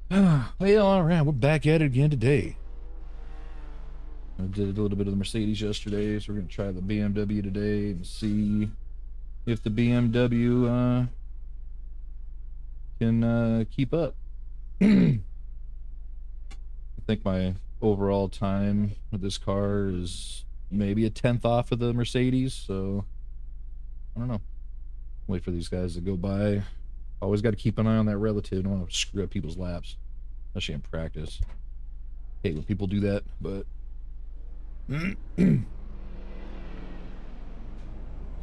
Well, all right, we're back at it again today. I did a little bit of the Mercedes yesterday, so we're gonna try the BMW today and see if the BMW can keep up. I think my overall time with this car is maybe a tenth off of the Mercedes, so I don't know. Wait for these guys to go by. Always got to keep an eye on that relative. Don't want to screw up people's laps, especially in practice. Hate when people do that, but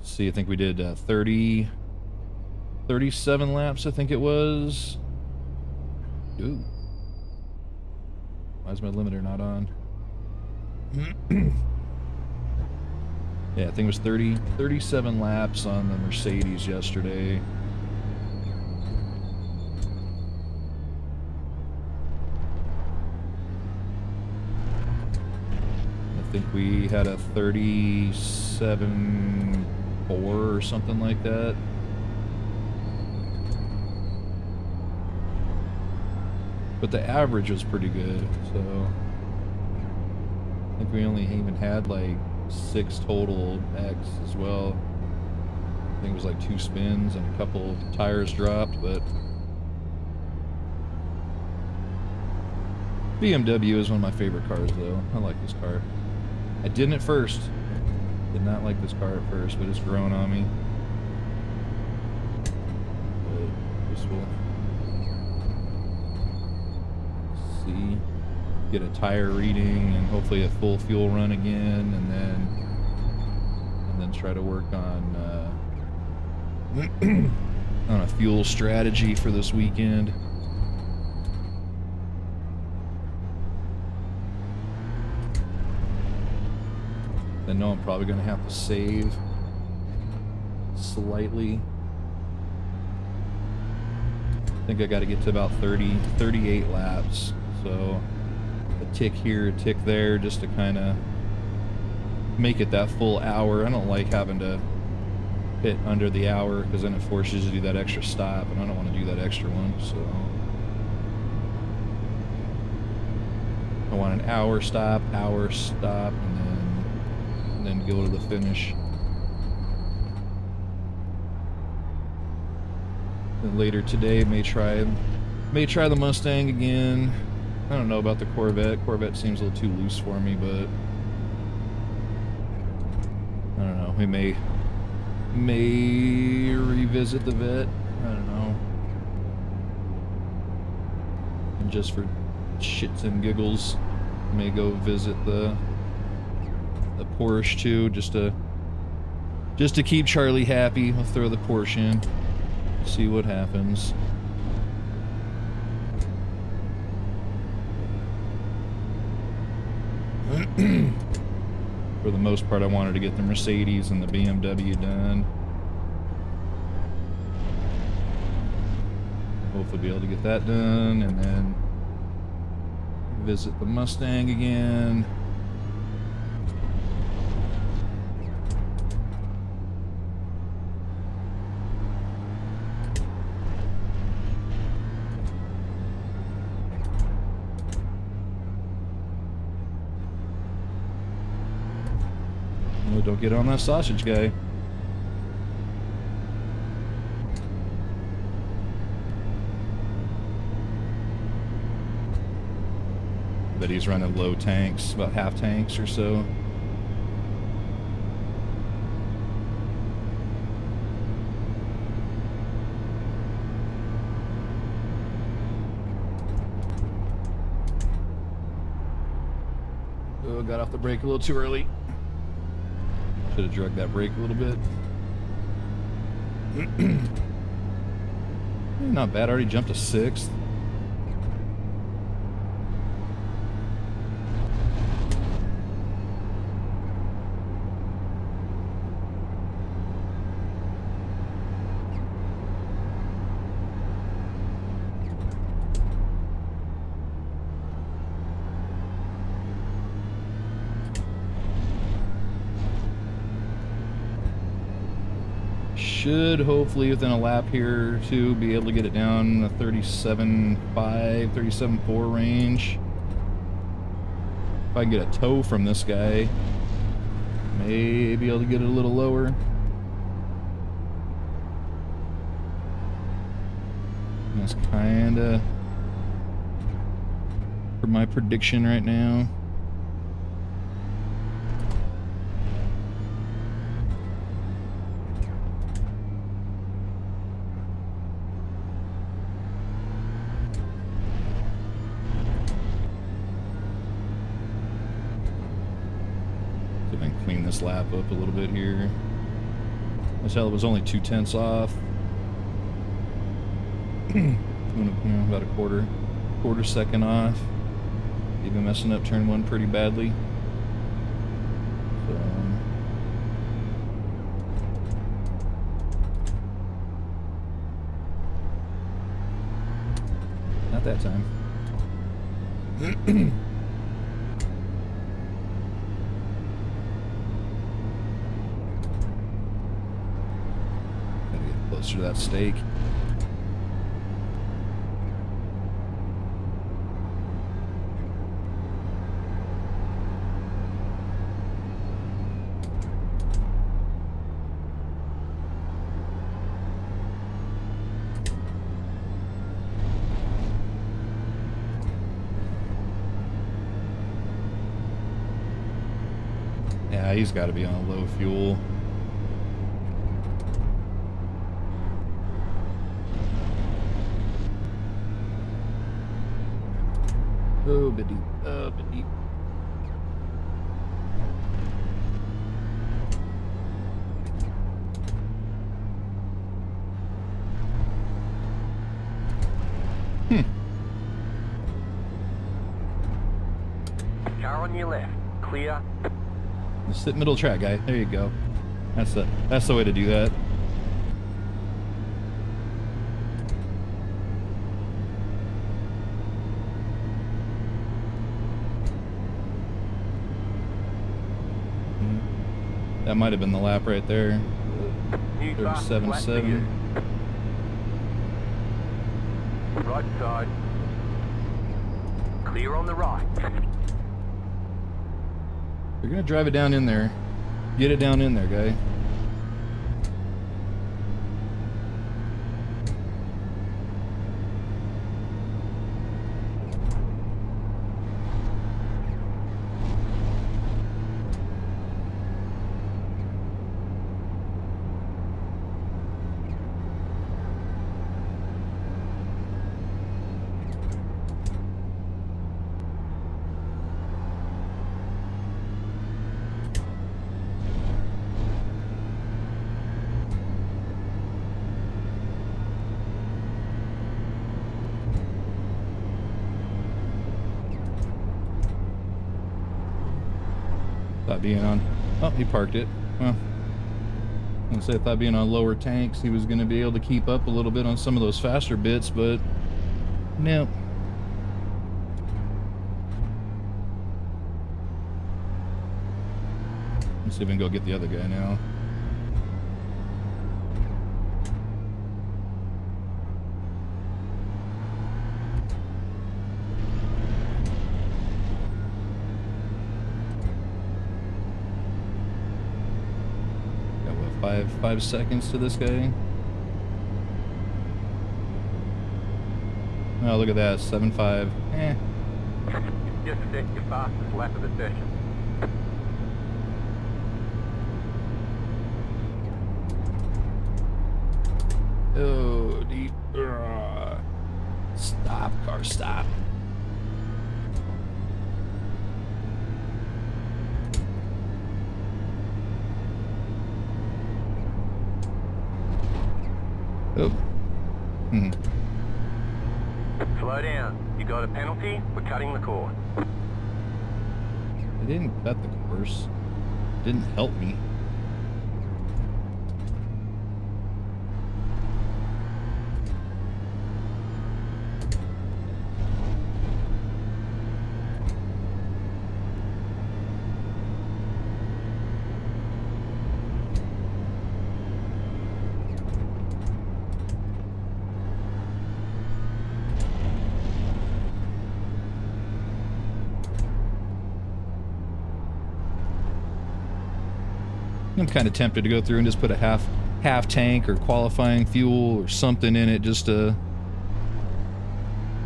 see, I think we did 37 laps, I think it was. Ooh. Why is my limiter not on? Yeah, I think it was 37 laps on the Mercedes yesterday. I think we had a 37.4 or something like that. But the average was pretty good, so I think we only even had like 6 total X as well. I think it was like 2 spins and a couple tires dropped, but BMW is one of my favorite cars though. I like this car. I didn't at first. Did not like this car at first, but it's grown on me. But this will see, get a tire reading and hopefully a full fuel run again, and then try to work on on a fuel strategy for this weekend. I know I'm probably going to have to save slightly. I think I got to get to about 38 laps. So a tick here, a tick there, just to kind of make it that full hour. I don't like having to hit under the hour because then it forces you to do that extra stop, and I don't want to do that extra one. So I want an hour stop, and then go to the finish. And later today, may try the Mustang again. I don't know about the Corvette. Corvette seems a little too loose for me, but I don't know. We may revisit the Vet. I don't know. And just for shits and giggles, may go visit the Porsche too, just to keep Charlie happy. We'll throw the Porsche in, see what happens. For the most part, I wanted to get the Mercedes and the BMW done. Hopefully be able to get that done, and then visit the Mustang again. Don't get on that sausage guy. But he's running low tanks, about half tanks or so. Oh, got off the brake a little too early. Should have drugged that brake a little bit. Not bad, I already jumped to 6th. should hopefully within a lap here or two be able to get it down the 37.5, 37.4 range. If I can get a tow from this guy, may be able to get it a little lower. That's kinda for my prediction right now. See if I can clean this lap up a little bit here. As hell, it was only 2/10 off. About a quarter second off. Even messing up turn one pretty badly. So, not that time. Gotta get closer to that stake. Yeah, he's got to be on low fuel. Oh, biddy. Oh, biddy. Car on your left. Clear. Just sit middle track, guy. There you go. That's the way to do that. That might have been the lap right there. 37.7. Right side. Clear on the right. You're gonna drive it down in there. Get it down in there, guy. Thought being on... Oh, he parked it. Well, I was gonna say, I thought being on lower tanks, he was gonna be able to keep up a little bit on some of those faster bits, but no. Let's see if we can go get the other guy now. Got what, 5 seconds to this guy? Oh, look at that, 7.5. Eh. Just set your fastest lap of the session. Oh, deep. Stop, car, stop. Oh. Slow down. You got a penalty? We're cutting the course. I didn't cut the course. Didn't help me. I'm kind of tempted to go through and just put a half tank or qualifying fuel or something in it, just to,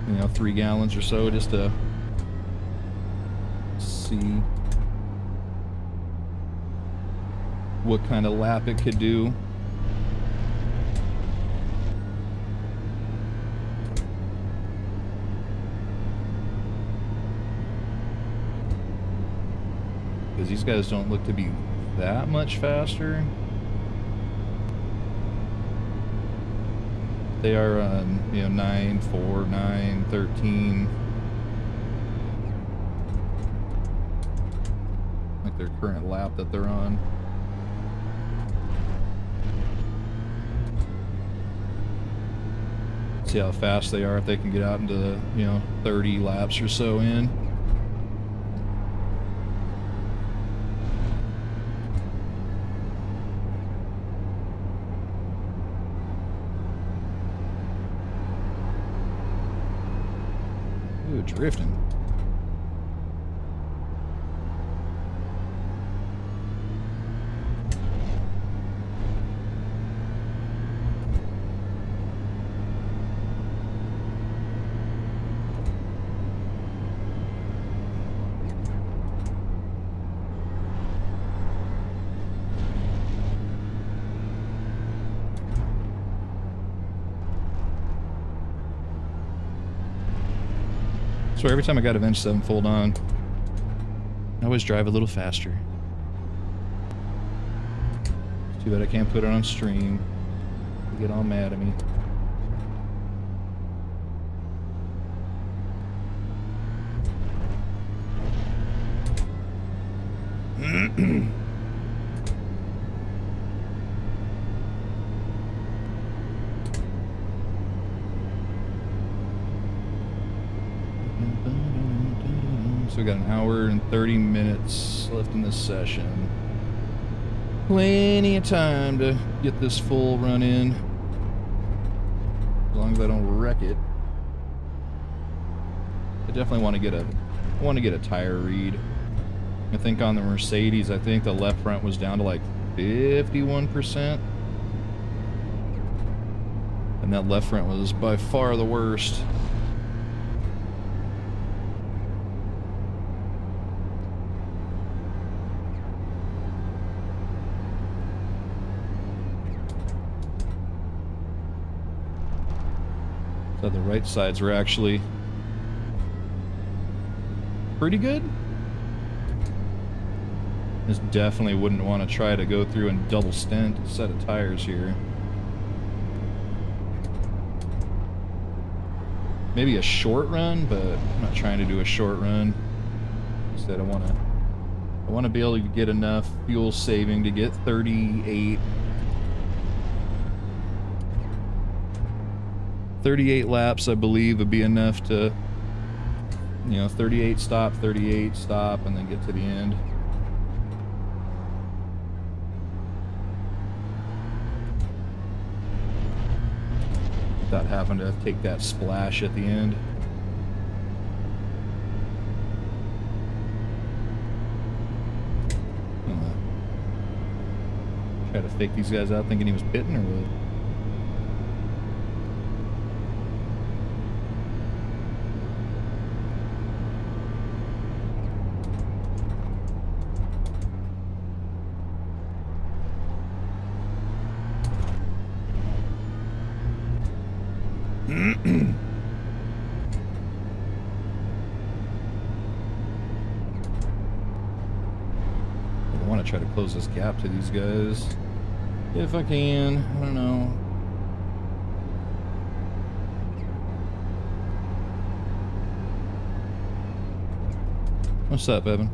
you know, 3 gallons or so, just to see what kind of lap it could do. Because these guys don't look to be that much faster. They are on, you know, 9, 4, 9, 13. Like their current lap that they're on. See how fast they are, if they can get out into the, you know, 30 laps or so in. Ooh, drifting. So every time I got Avenged Sevenfold on, I always drive a little faster. It's too bad I can't put it on stream. They get all mad at me. So we got an hour and 30 minutes left in this session. Plenty of time to get this full run in. As long as I don't wreck it. I definitely want to get a tire read. I think on the Mercedes, I think the left front was down to like 51%. And that left front was by far the worst. So the right sides were actually pretty good. Just definitely wouldn't want to try to go through and double stint a set of tires here. Maybe a short run, but I'm not trying to do a short run. Instead, I want to be able to get enough fuel saving to get 38 laps, I believe, would be enough to, you know, 38 stop, and then get to the end. Without having to take that splash at the end. Try to fake these guys out thinking he was pitting or what? I want to try to close this gap to these guys if I can. I don't know. What's up, Evan?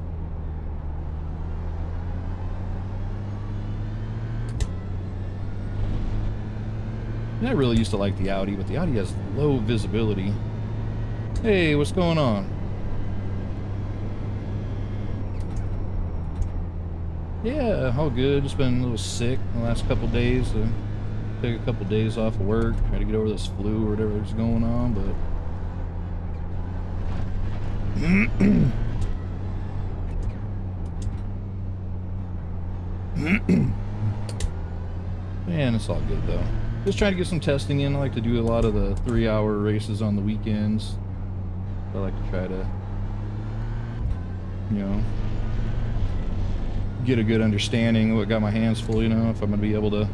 I really used to like the Audi, but the Audi has low visibility. Hey, what's going on? Yeah, all good. Just been a little sick the last couple days. Take a couple days off of work. Try to get over this flu or whatever's going on, but I Man, it's all good though. Just trying to get some testing in. I like to do a lot of the 3-hour races on the weekends. I like to try to, you know, get a good understanding of what got my hands full, you know, if I'm going to be able to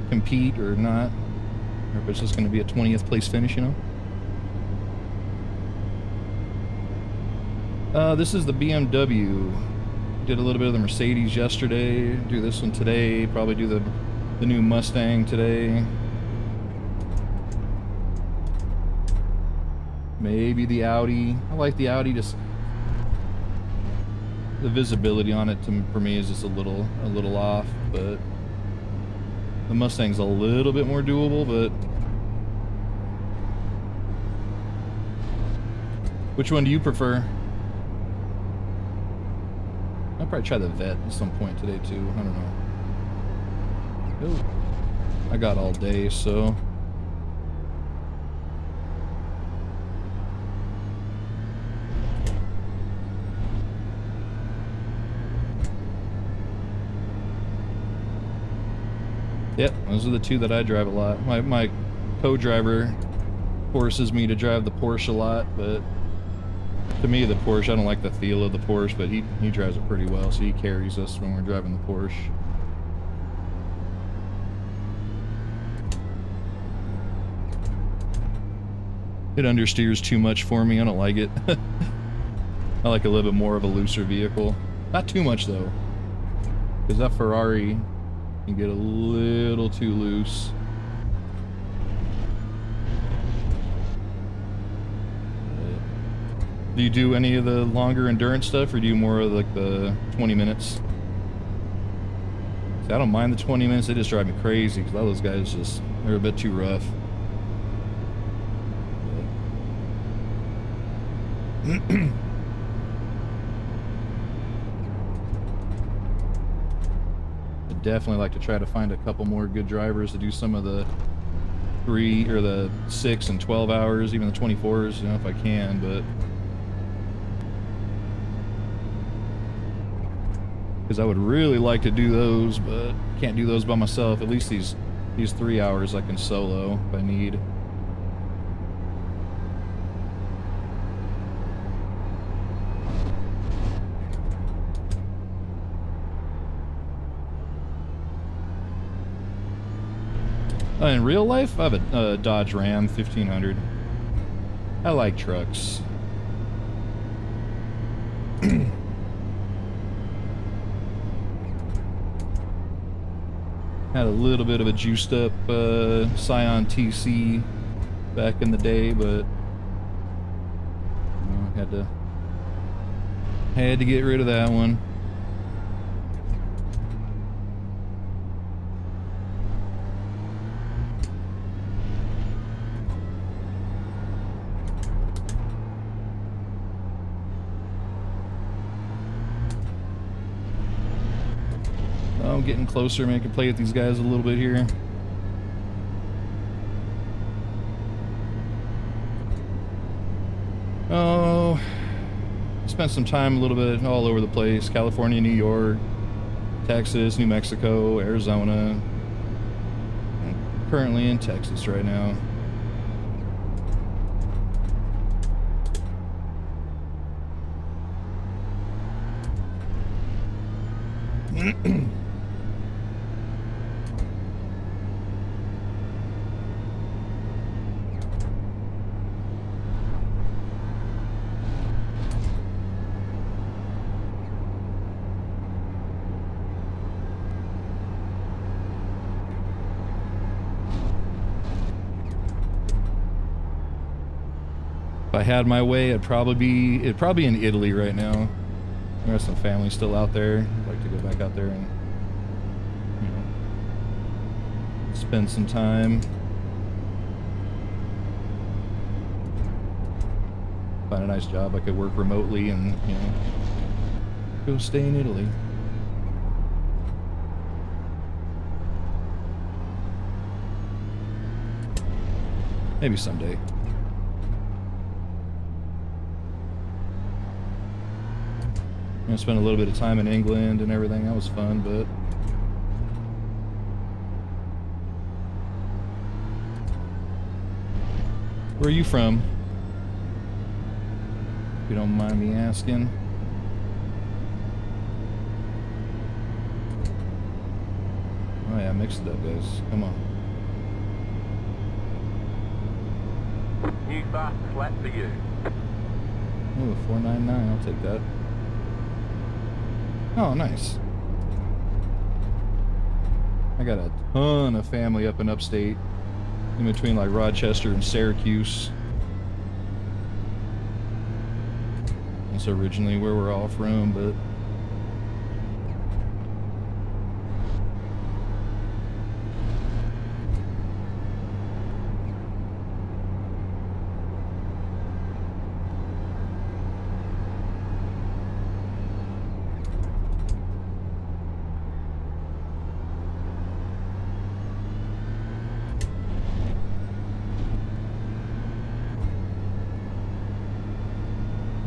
compete or not. Or if it's just going to be a 20th place finish, you know. This is the BMW. Did a little bit of the Mercedes yesterday. Do this one today. Probably do the new Mustang today. Maybe the Audi. I like the Audi. Just the visibility on it for me is just a little off, but the Mustang's a little bit more doable. But which one do you prefer? I'll probably try the Vet at some point today too. I don't know. Oh, I got all day, so. Yep, those are the two that I drive a lot. My co-driver forces me to drive the Porsche a lot, but to me, the Porsche, I don't like the feel of the Porsche, but he drives it pretty well, so he carries us when we're driving the Porsche. It understeers too much for me. I don't like it. I like a little bit more of a looser vehicle. Not too much, though, because that Ferrari can get a little too loose. Do you do any of the longer endurance stuff, or do you more of like the 20 minutes? See, I don't mind the 20 minutes. They just drive me crazy because all those guys just, they're a bit too rough. I'd definitely like to try to find a couple more good drivers to do some of the 3 or the 6 and 12 hours, even the 24s, you know, if I can, but because I would really like to do those, but can't do those by myself. At least these 3 hours I can solo if I need. In real life, I have a Dodge Ram 1500. I like trucks. Had a little bit of a juiced up Scion TC back in the day, but you know, had to get rid of that one. I'm getting closer. Maybe I can play with these guys a little bit here. Oh, spent some time a little bit all over the place. California, New York, Texas, New Mexico, Arizona. I'm currently in Texas right now. If I had my way, it'd probably be in Italy right now. There's some family still out there. I'd like to go back out there and, you know, spend some time. Find a nice job I could work remotely and, you know, go stay in Italy. Maybe someday. I spent a little bit of time in England and everything. That was fun, but Where are you from? If you don't mind me asking. Oh yeah, mix it up, guys. Come on. New fast flat for you. Ooh, 499. I'll take that. Oh, nice. I got a ton of family up in upstate, in between like Rochester and Syracuse. That's originally where we're all from, but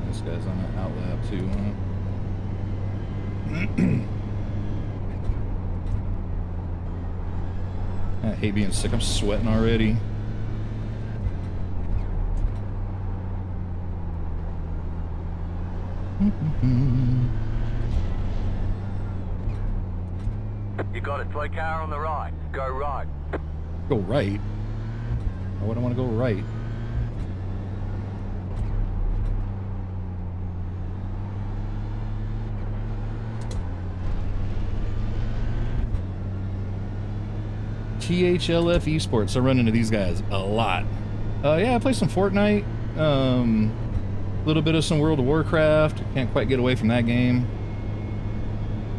this guy's on an outlap too, huh? I hate being sick. I'm sweating already. You got a toy car on the right. Go right. Go right? Why would I want to go right? THLF Esports. I run into these guys a lot. Yeah, I play some Fortnite. A little bit of some World of Warcraft. Can't quite get away from that game.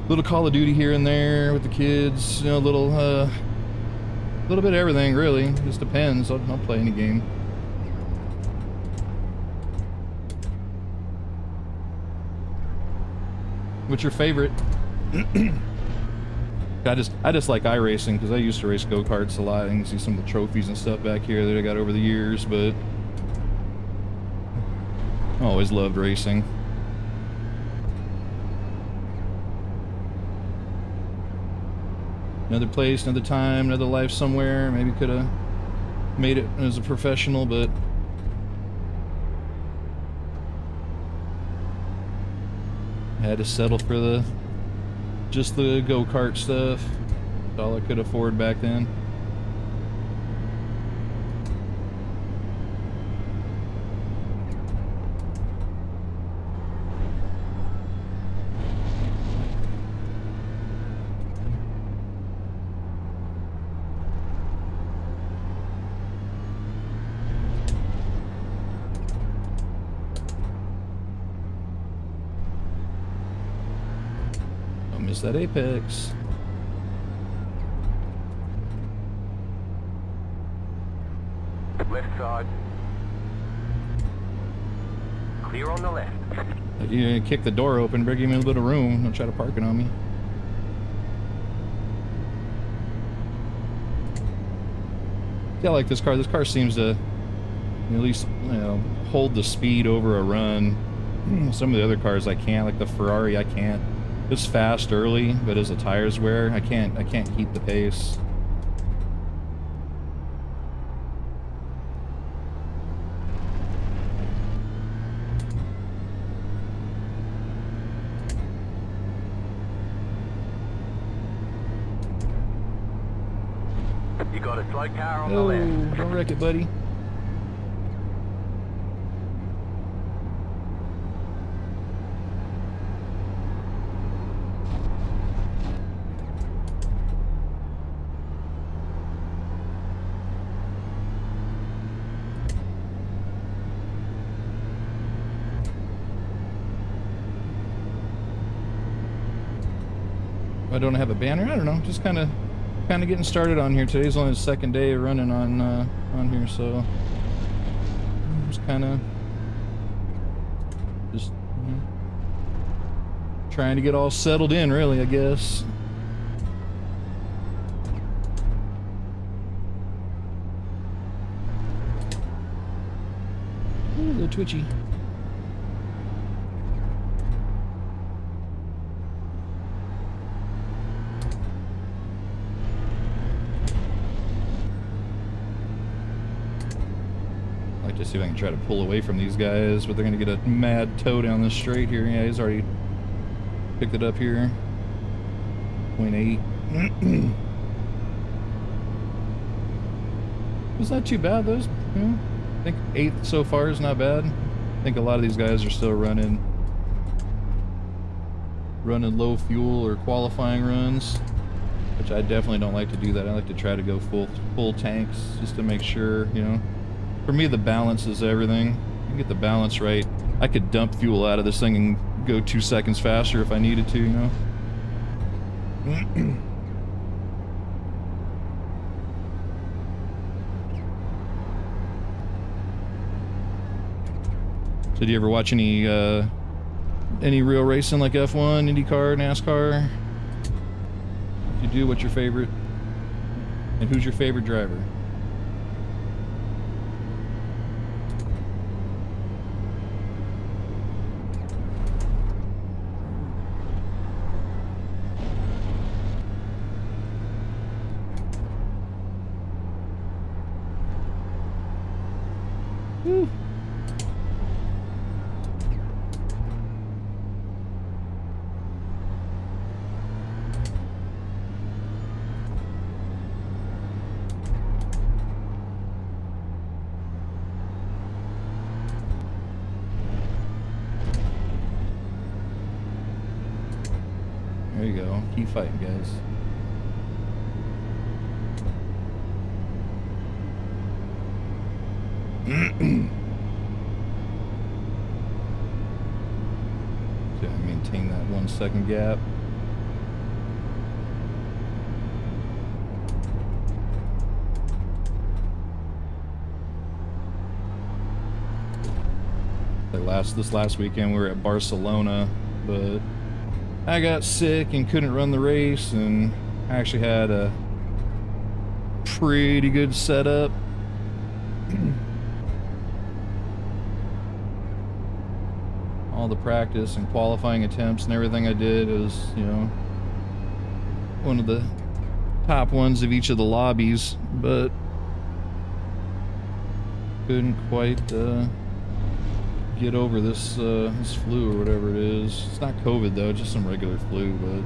Little Call of Duty here and there with the kids. You know, little bit of everything, really. Just depends. I'll play any game. What's your favorite? I just like iRacing because I used to race go-karts a lot. You can see some of the trophies and stuff back here that I got over the years, but I always loved racing. Another place, another time, another life somewhere. Maybe could have made it as a professional, but I had to settle for just the go-kart stuff. That's all I could afford back then. Miss that apex. Left side. Clear on the left. You kick the door open, bring me a little bit of room. Don't try to park it on me. Yeah, I like this car. This car seems to at least, you know, hold the speed over a run. Some of the other cars I can't, like the Ferrari, I can't. It's fast early, but as the tires wear, I can't keep the pace. You got a toy car on the left. Don't wreck it, buddy. I don't have a banner. I don't know. Just kind of getting started on here. Today's only the second day of running on here, so just kind of trying to get all settled in, really, I guess. Ooh, a little twitchy. to see if I can try to pull away from these guys, but they're going to get a mad tow down this straight here. Yeah, he's already picked it up here. 0.8. It's not too bad, though. You know, I think 8th so far is not bad. I think a lot of these guys are still running low fuel or qualifying runs, which I definitely don't like to do that. I like to try to go full tanks just to make sure, you know. For me, the balance is everything. You get the balance right. I could dump fuel out of this thing and go 2 seconds faster if I needed to, you know. So do you ever watch any real racing like F1, IndyCar, NASCAR? If you do, what's your favorite? And who's your favorite driver? Woo. There you go. Keep fighting, guys. So I maintain that 1 second gap. Like this last weekend we were at Barcelona, but I got sick and couldn't run the race, and I actually had a pretty good setup. All the practice and qualifying attempts and everything I did was, you know, one of the top ones of each of the lobbies, but couldn't quite get over this this flu or whatever it is. It's not COVID though, just some regular flu, but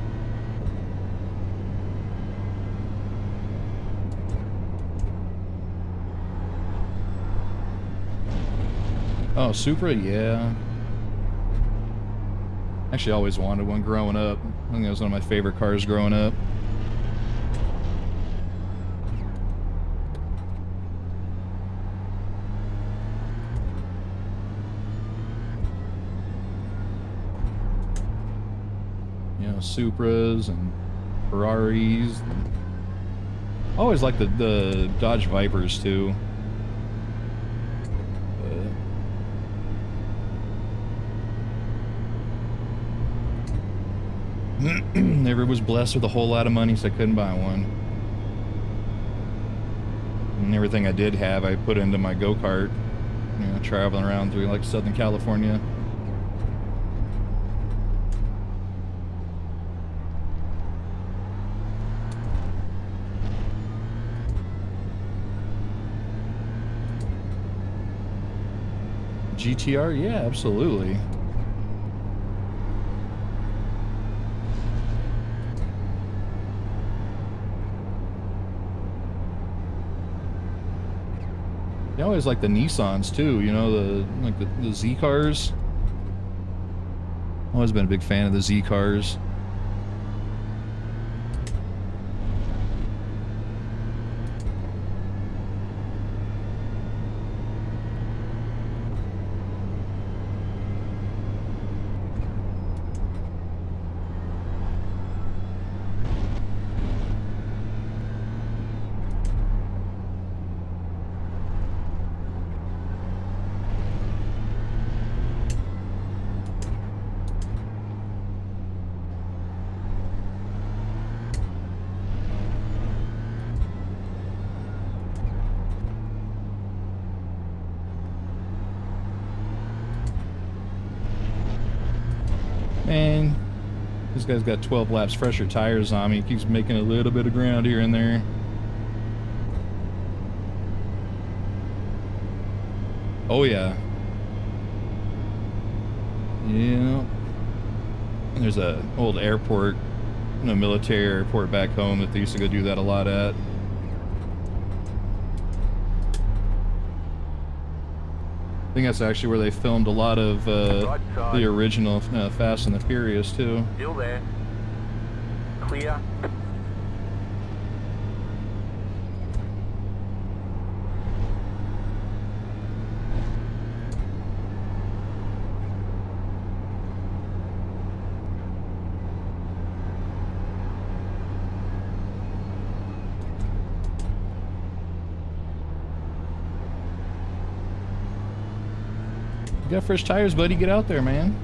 oh, Supra, yeah. Actually, I always wanted one growing up. I think that was one of my favorite cars growing up. You know, Supras and Ferraris. And I always liked the Dodge Vipers too. Never was blessed with a whole lot of money, so I couldn't buy one. And everything I did have, I put into my go-kart. You know, traveling around through like Southern California. GTR, yeah, absolutely. I always like the Nissans too, you know, the Z cars. Always been a big fan of the Z cars. Man, this guy's got 12 laps fresher tires on me. He keeps making a little bit of ground here and there. Oh yeah. Yeah. There's a old airport, military airport back home that they used to go do that a lot at. I think that's actually where they filmed a lot of the original Fast and the Furious too. Still there. Clear. You got fresh tires, buddy. Get out there, man.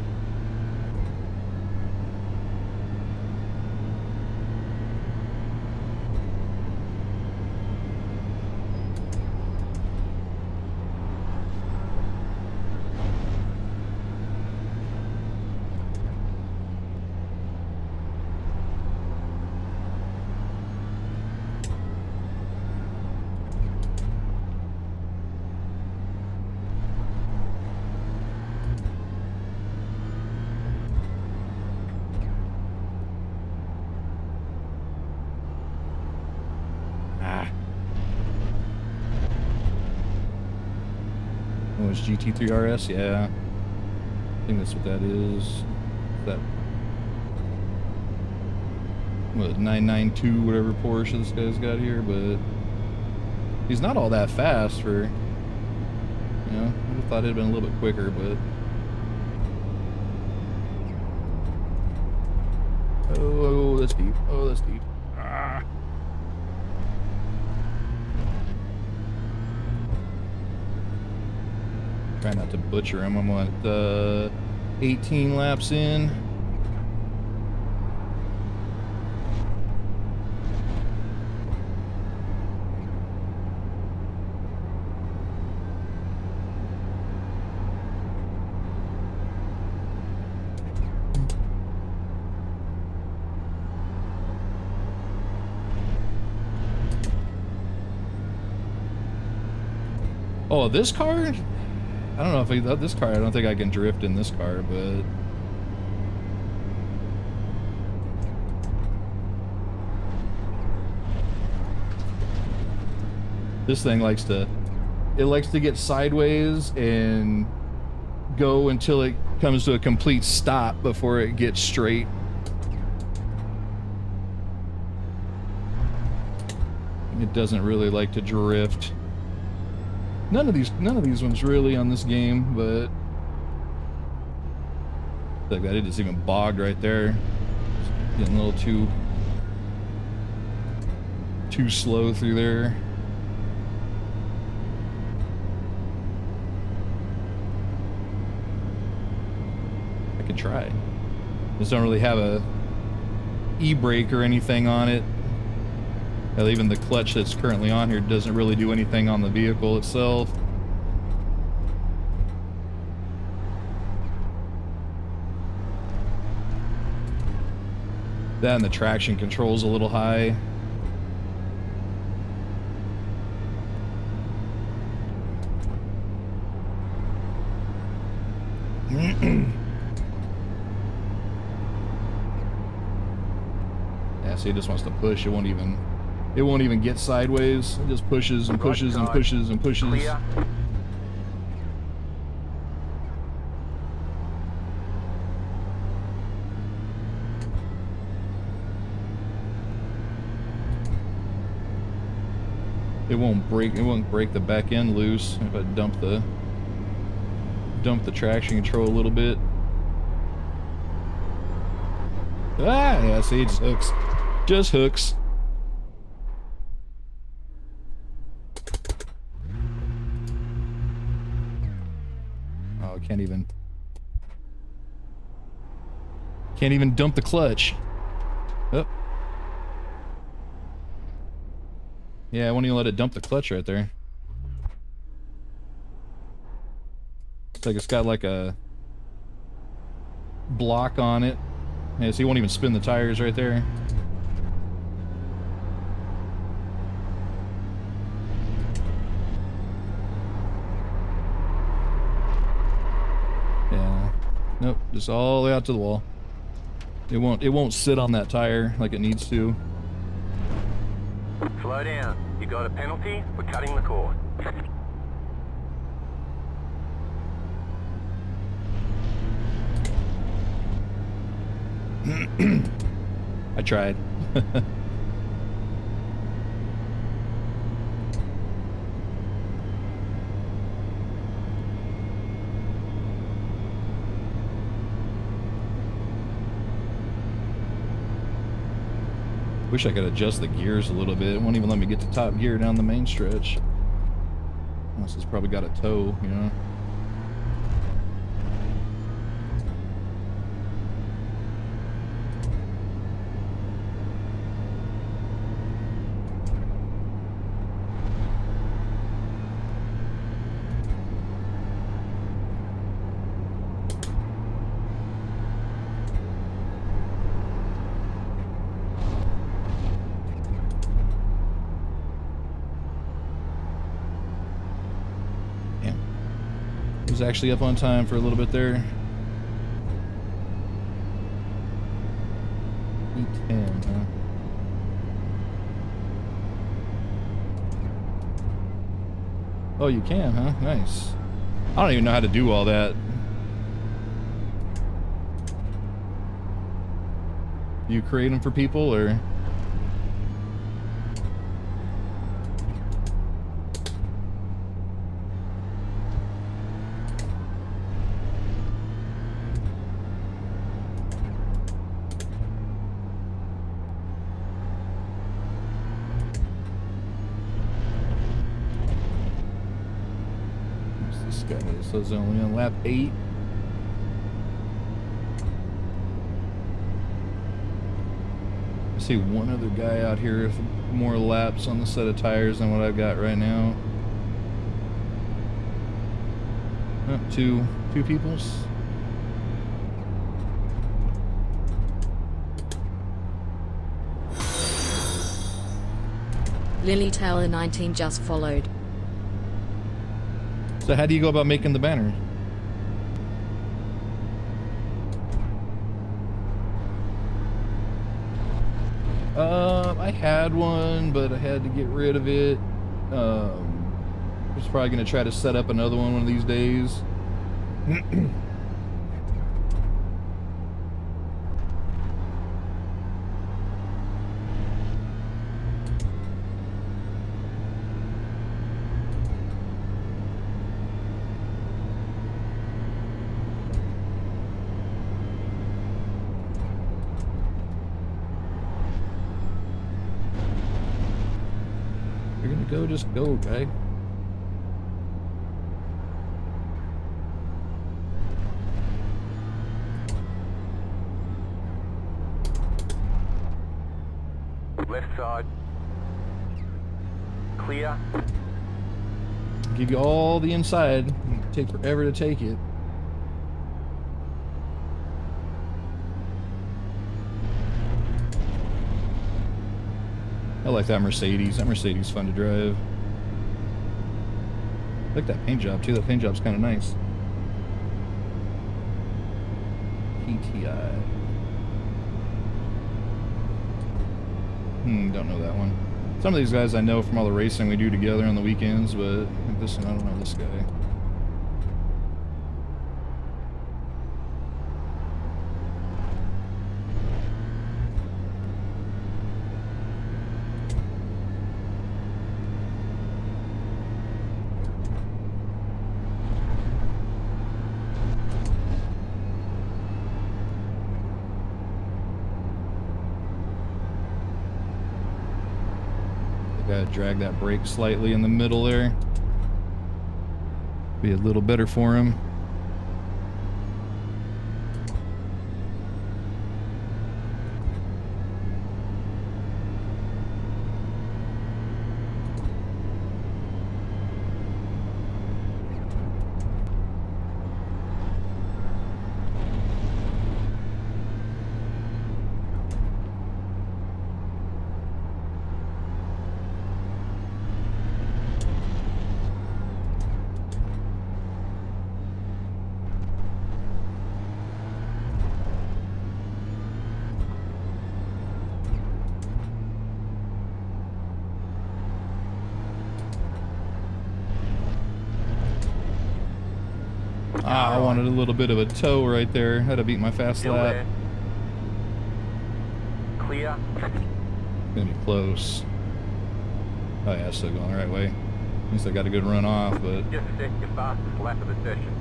Oh, it's GT3 RS? Yeah. I think that's what that is. That what, 992, whatever Porsche this guy's got here, but he's not all that fast for, you know, I thought it'd been a little bit quicker, but oh, that's deep. Oh, that's deep. Ah. Try not to butcher him. I'm at 18 laps in. Oh, this car? I don't know if this car, I don't think I can drift in this car, but this thing likes to get sideways and go until it comes to a complete stop before it gets straight. It doesn't really like to drift. None of these ones really on this game, but like that, it just even bogged right there. Getting a little too slow through there. I could try. Just don't really have a e-brake or anything on it. Hell, even the clutch that's currently on here doesn't really do anything on the vehicle itself. That and the traction control's a little high. Yeah, see, it just wants to push. It won't even get sideways. It just pushes and pushes and pushes and pushes. Clear. It won't break the back end loose if I dump the traction control a little bit. Ah, yeah, see, it just hooks. Just hooks. Oh, I can't even dump the clutch. Oh. Yeah, I won't even let it dump the clutch right there. It's like it's got like a block on it. Yeah, so you won't even spin the tires right there. Just all the way out to the wall. It won't sit on that tire like it needs to. Slow down. You got a penalty. We're cutting the cord. I tried. Wish I could adjust the gears a little bit. It won't even let me get to top gear down the main stretch. Unless it's probably got a tow, you know. Was actually up on time for a little bit there. E10, huh? Oh, you can, huh? Nice. I don't even know how to do all that. Do you create them for people, or? So it's only on lap 8. I see one other guy out here with more laps on the set of tires than what I've got right now. Oh, two peoples. Lily Taylor 19 just followed. So how do you go about making the banner? I had one, but I had to get rid of it. I was probably gonna try to set up another one of these days. Go, just go, guy. Left side. Clear. Give you all the inside. It'll take forever to take it. I like that Mercedes. That Mercedes is fun to drive. I like that paint job too. That paint job's kind of nice. PTI. Don't know that one. Some of these guys I know from all the racing we do together on the weekends, but this one, I don't know this guy. Gotta drag that brake slightly in the middle there. Be a little better for him. Ah, I wanted a little bit of a toe right there. Had to beat my fast Still lap. there. Clear. Gonna be close. Oh yeah, still going the right way. At least I got a good run off, but Just set your fastest lap of the session.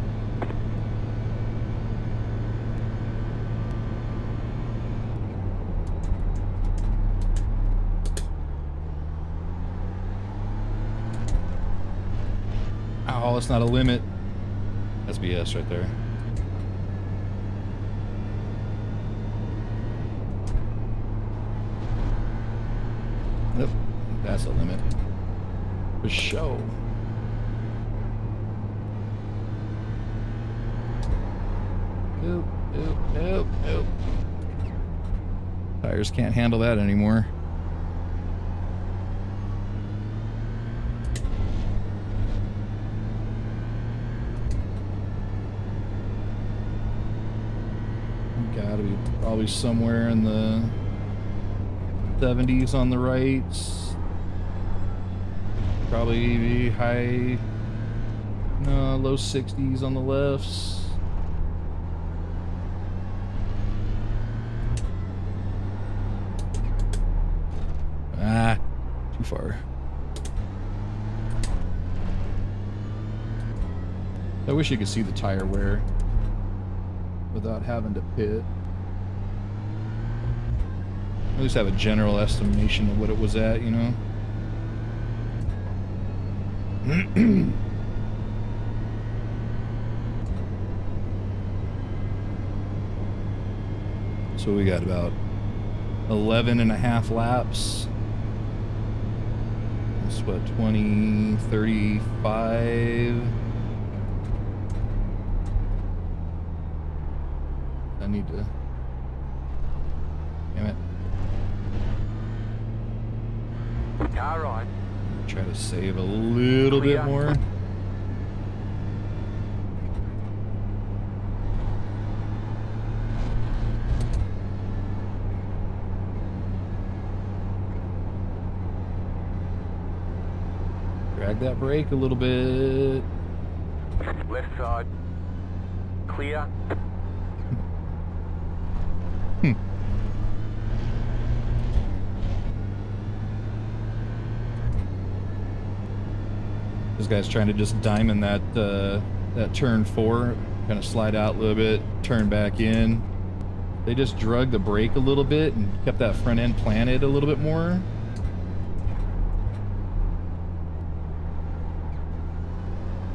oh, it's not a limit. That's BS right there. Yep, that's a limit. For sure. Nope, nope, nope, nope. Tires can't handle that anymore. Gotta be probably somewhere in the 70s on the rights. Probably high, no, low 60s on the lefts. Ah, too far. I wish you could see the tire wear without having to pit. At least have a general estimation of what it was at, you know? So we got about 11 and a half laps. That's what, 20, 35. I need to, damn it. Car right. Try to save a little bit more. Drag that brake a little bit. Left side. Clear. This guy's trying to just diamond that that turn 4, kind of slide out a little bit, turn back in. They just drug the brake a little bit and kept that front end planted a little bit more.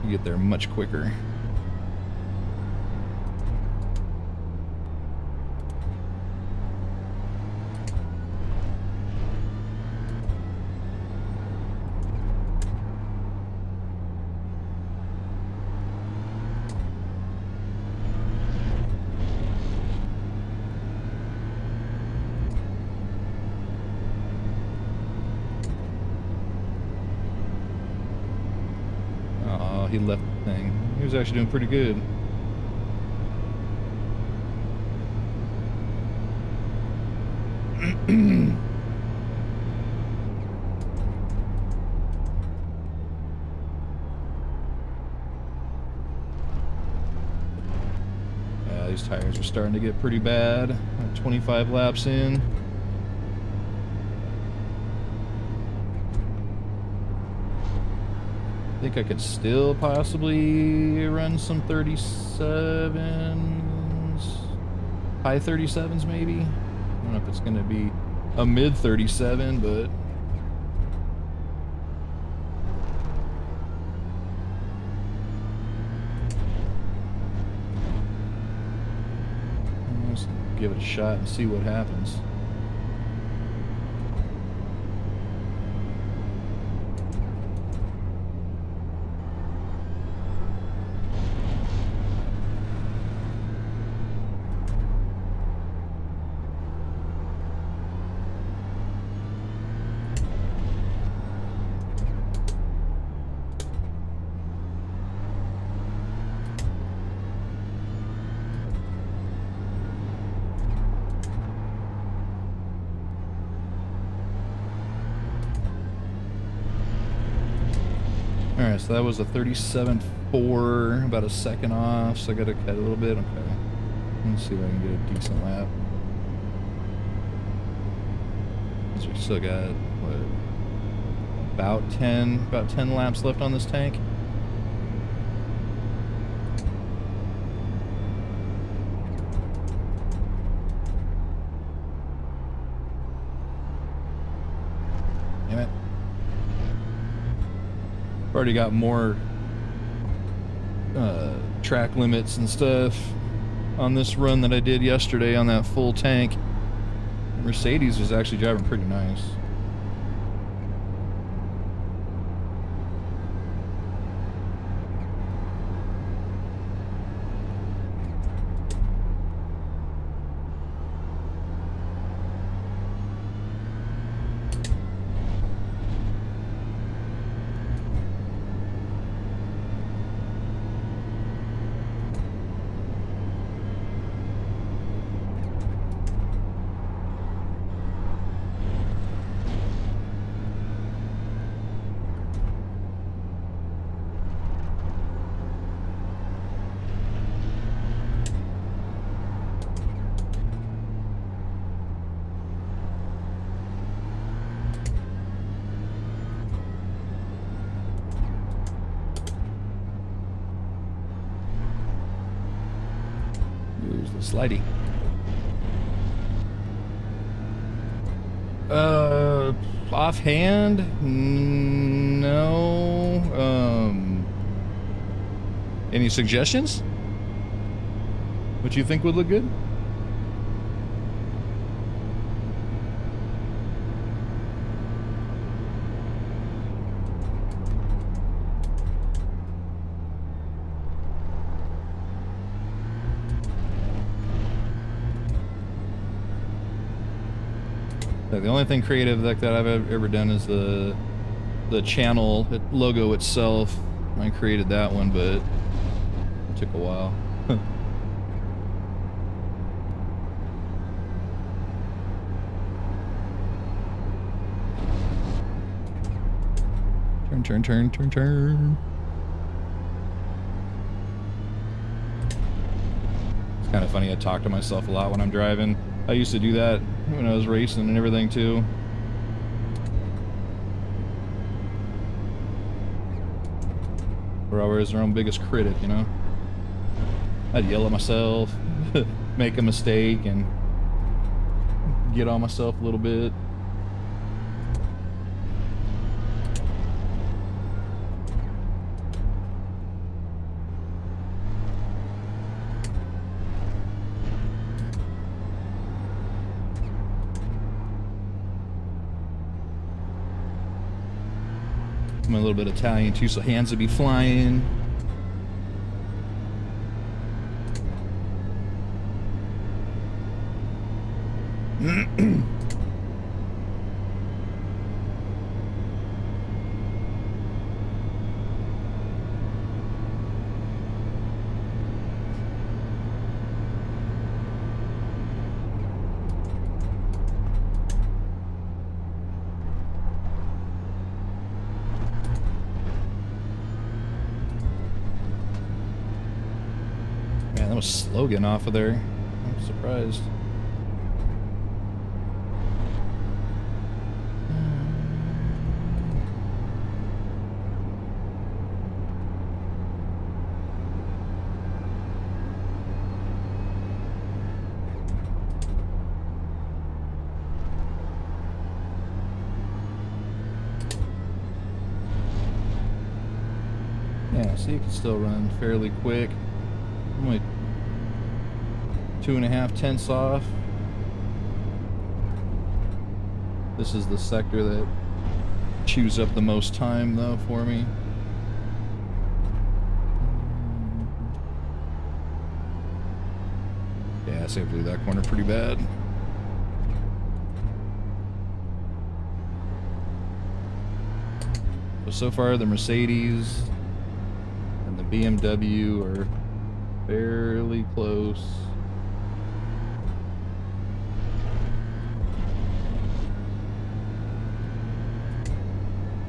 You get there much quicker. He left the thing. He was actually doing pretty good. Yeah, these tires are starting to get pretty bad. 25 laps in. I think I could still possibly run some 37s, high 37s maybe. I don't know if it's going to be a mid 37, but let's give it a shot and see what happens. Alright, so that was a 37.4, about a second off, so I gotta cut a little bit. Okay. Let's see if I can get a decent lap. So we still got, what, about 10 laps left on this tank. Damn it. Already got more track limits and stuff on this run that I did yesterday on that full tank. Mercedes was actually driving pretty nice. Here's the slidey. Offhand, no. Any suggestions? What you think would look good? The only thing creative like that I've ever done is the channel logo itself. I created that one, but it took a while. Turn. It's kind of funny, I talk to myself a lot when I'm driving. I used to do that when I was racing and everything too. We're always our own biggest critic, you know? I'd yell at myself, make a mistake, and get on myself a little bit. I'm a little bit Italian too, so hands would be flying. That was slow getting off of there. I'm surprised. Yeah, so you can still run fairly quick. Only 2.5 tenths off. This is the sector that chews up the most time though for me. Yeah, I saved through that corner pretty bad. So far the Mercedes and the BMW are fairly close.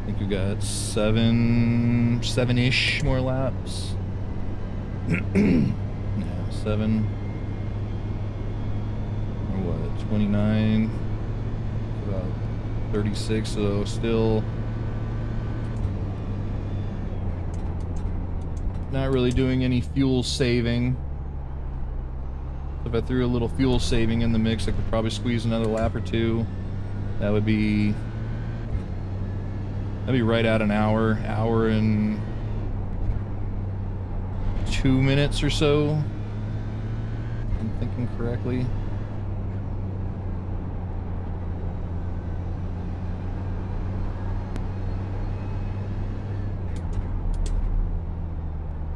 I think we got seven-ish more laps. Yeah, 7. Or what, 29? About 36, so still not really doing any fuel saving. If I threw a little fuel saving in the mix, I could probably squeeze another lap or two. That would be... That'd be right at an hour and 2 minutes or so. If I'm thinking correctly.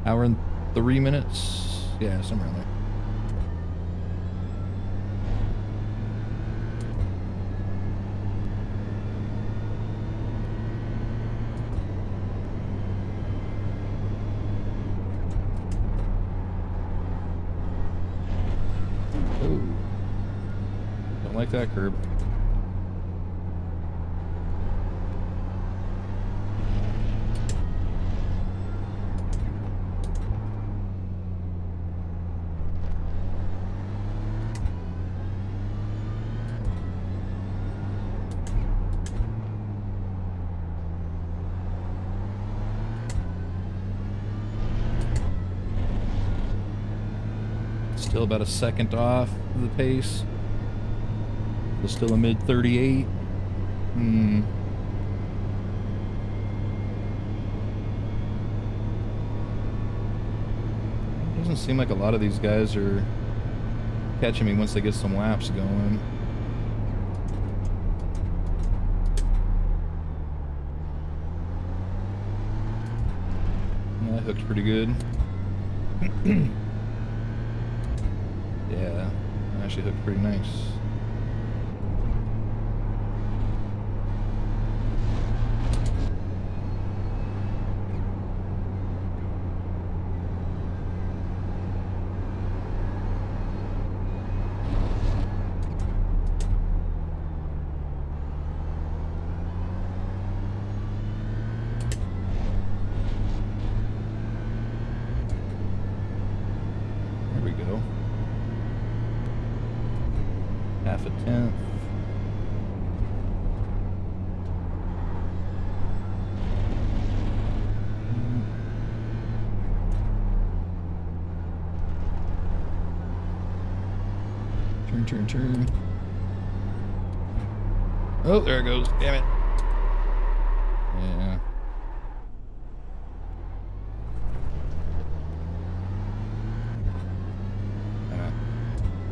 Hour and 3 minutes? Yeah, somewhere in there. Oh. Don't like that curb. Still about a second off the pace. Still a mid 38. Doesn't seem like a lot of these guys are catching me once they get some laps going. That hooked pretty good. Yeah, that actually hooked pretty nice. There we go. Half a tenth. Turn. Oh, there it goes. Damn it. Yeah.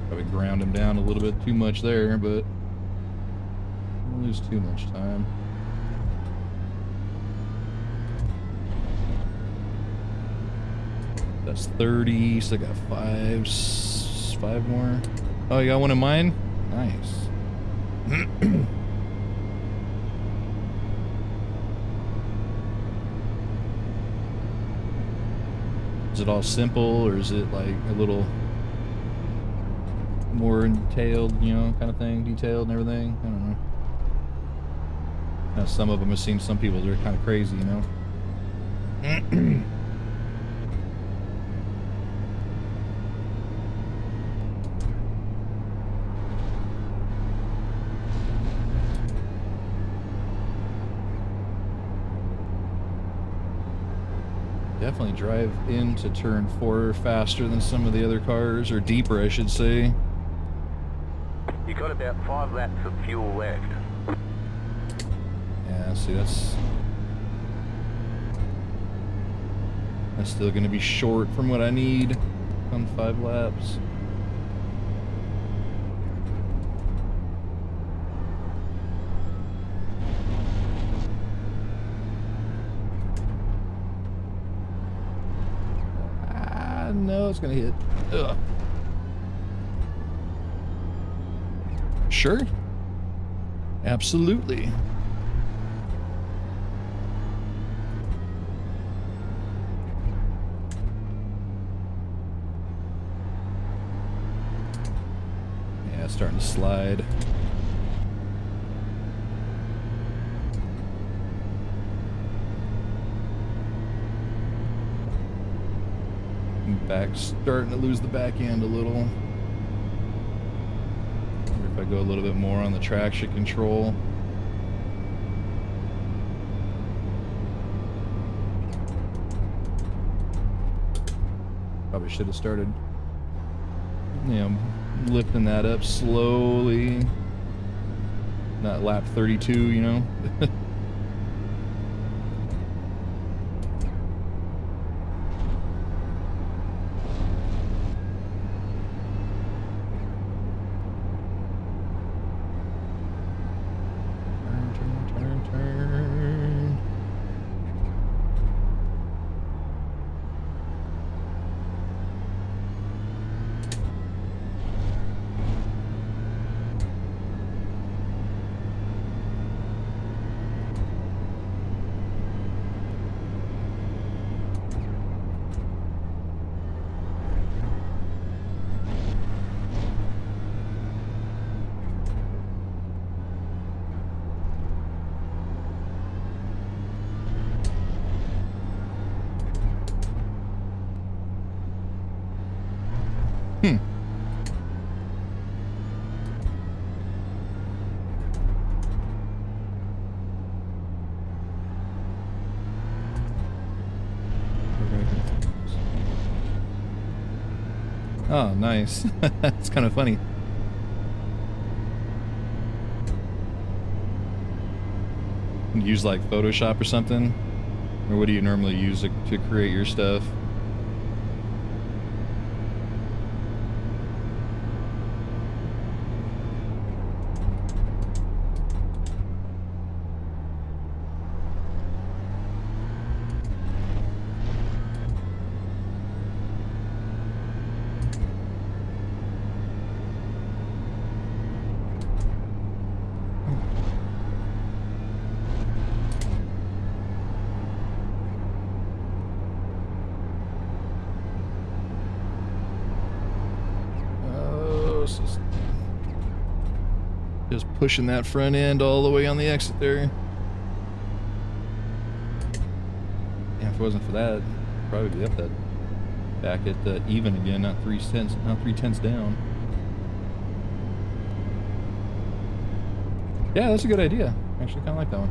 Probably ground him down a little bit too much there, but don't lose too much time. That's 30, so I got five more. Oh, you got one in mine? Nice. Is it all simple, or is it like a little more detailed, you know, kind of thing, detailed and everything? I don't know. Now, some of them have seen some people that are kind of crazy, you know. Definitely drive into turn 4 faster than some of the other cars, or deeper, I should say. You got about 5 laps of fuel left. Yeah, see, that's still going to be short from what I need on 5 laps. No, it's gonna hit. Ugh. Sure. Absolutely. Yeah, it's starting to slide. Back, starting to lose the back end a little. Wonder if I go a little bit more on the traction control. Probably should have started, you know, lifting that up slowly. Not lap 32, you know. Turn. Oh, nice. It's kind of funny. Use like Photoshop or something? Or what do you normally use to create your stuff? Just pushing that front end all the way on the exit there. Yeah, if it wasn't for that, I'd probably be up that back at even again, not 3/10 down. Yeah, that's a good idea. Actually, kind of like that one.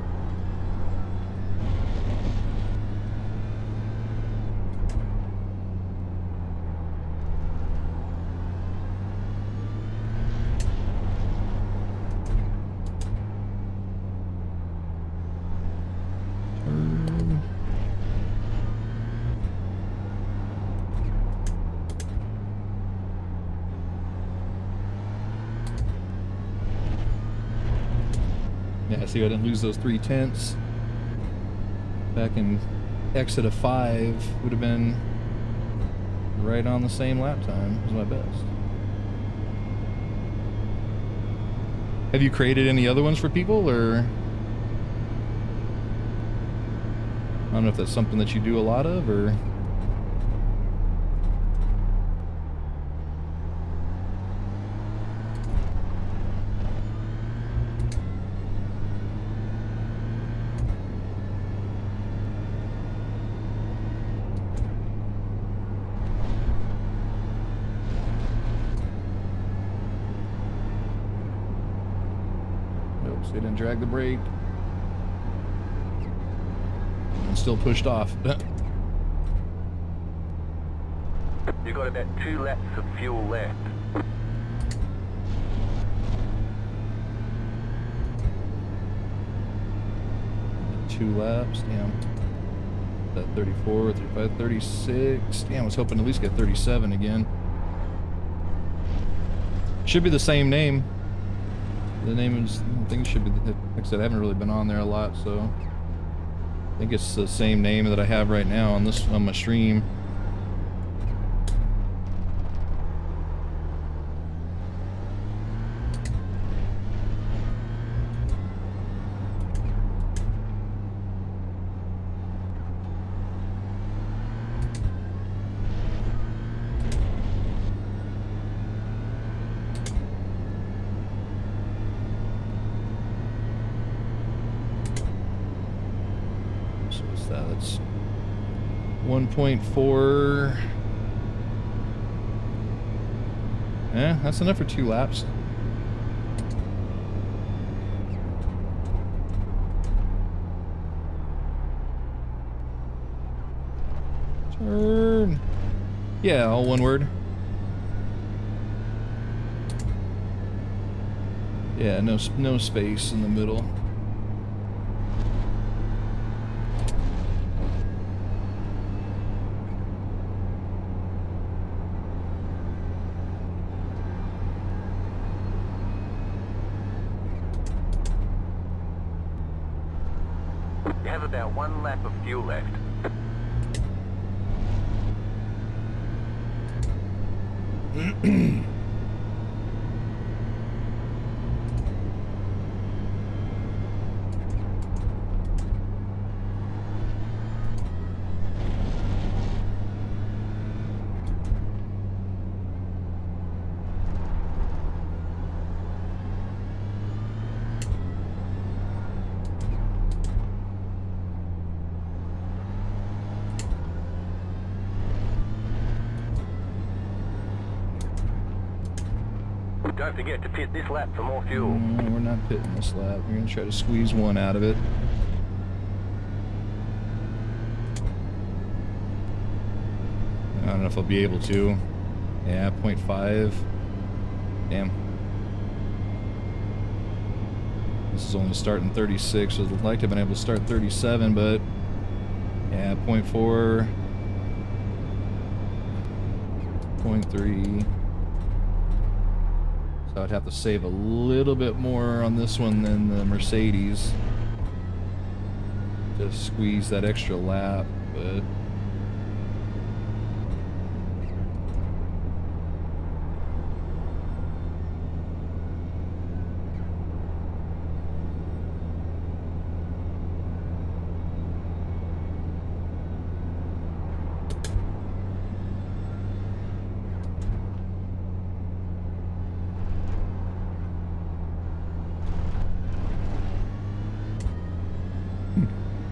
Yeah, see, I didn't lose those 3/10. Back in exit of 5 would have been right on the same lap time as my best. Have you created any other ones for people, or I don't know if that's something that you do a lot of, or they didn't drag the brake and still pushed off. You got about 2 laps of fuel left. 2 laps, damn. That 34, 35, 36. Damn, I was hoping to at least get 37 again. Should be the same name. The name is, I think it should be, like I said, I haven't really been on there a lot, so I think it's the same name that I have right now on this, on my stream. That's 1.4 Yeah, that's enough for 2 laps. Turn. Yeah, all one word. Yeah, no space in the middle. You have about 1 lap of fuel left. Don't forget to pit this lap for more fuel. No, we're not pitting this lap. We're gonna try to squeeze 1 out of it. I don't know if I'll be able to. Yeah, 0.5. Damn. This is only starting 36. I'd like to have been able to start 37, but yeah, 0.4. 0.3. So I'd have to save a little bit more on this one than the Mercedes to squeeze that extra lap, but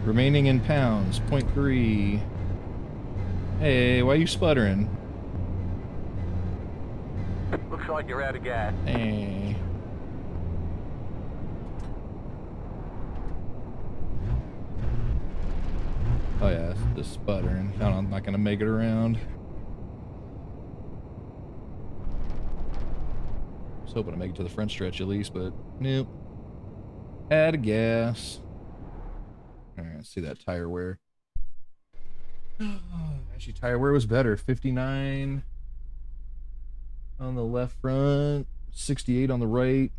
remaining in pounds, 0.3. Hey, why are you sputtering? Looks like you're out of gas. Hey. Oh yeah, it's just sputtering. I'm not gonna make it around. I was hoping to make it to the front stretch at least, but nope. Out of gas. Alright, let's see that tire wear. Actually, tire wear was better. 59 on the left front, 68 on the right,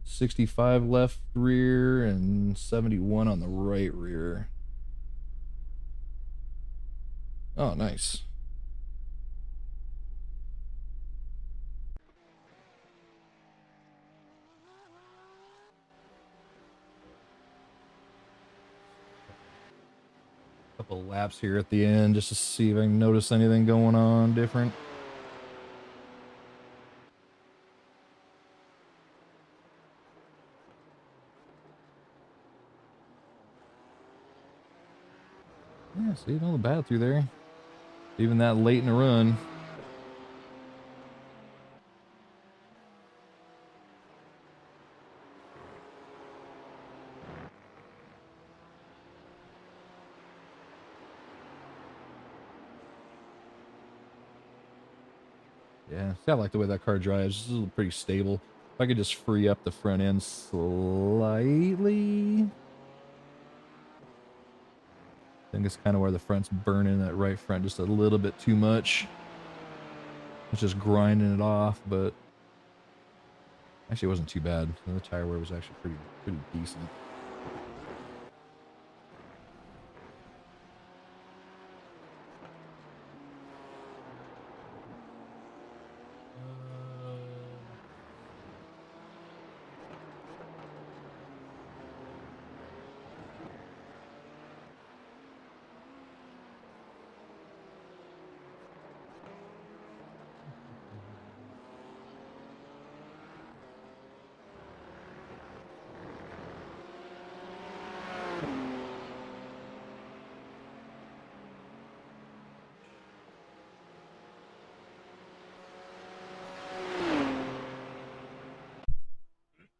65 left rear, and 71 on the right rear. Oh, nice. Couple laps here at the end just to see if I can notice anything going on different. Yeah, see, nothing bad through there. Even that late in the run. Yeah, see, I like the way that car drives. This is pretty stable. If I could just free up the front end slightly. I think it's kind of where the front's burning that right front just a little bit too much. It's just grinding it off, but actually it wasn't too bad. The tire wear was actually pretty decent.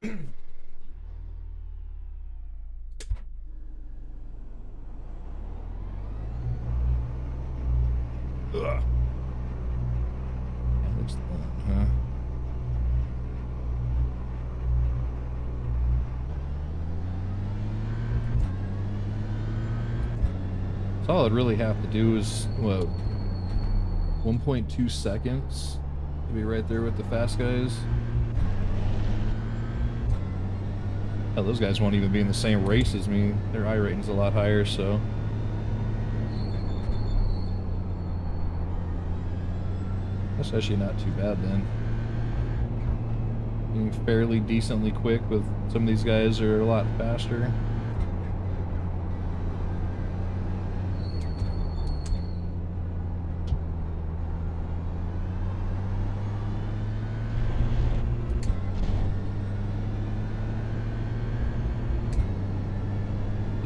Ugh. That looks long, huh? So all I'd really have to do is, what, 1.2 seconds to be right there with the fast guys. Hell, those guys won't even be in the same race as me. Their I rating's a lot higher, so. That's actually not too bad then. Being fairly decently quick with some of these guys are a lot faster.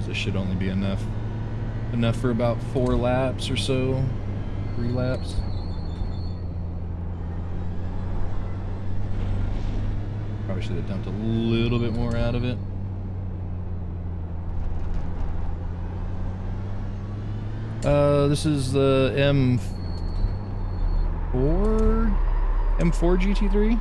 This should only be enough for about 4 laps or so, 3 laps. Probably should have dumped a little bit more out of it. This is the M4 GT3.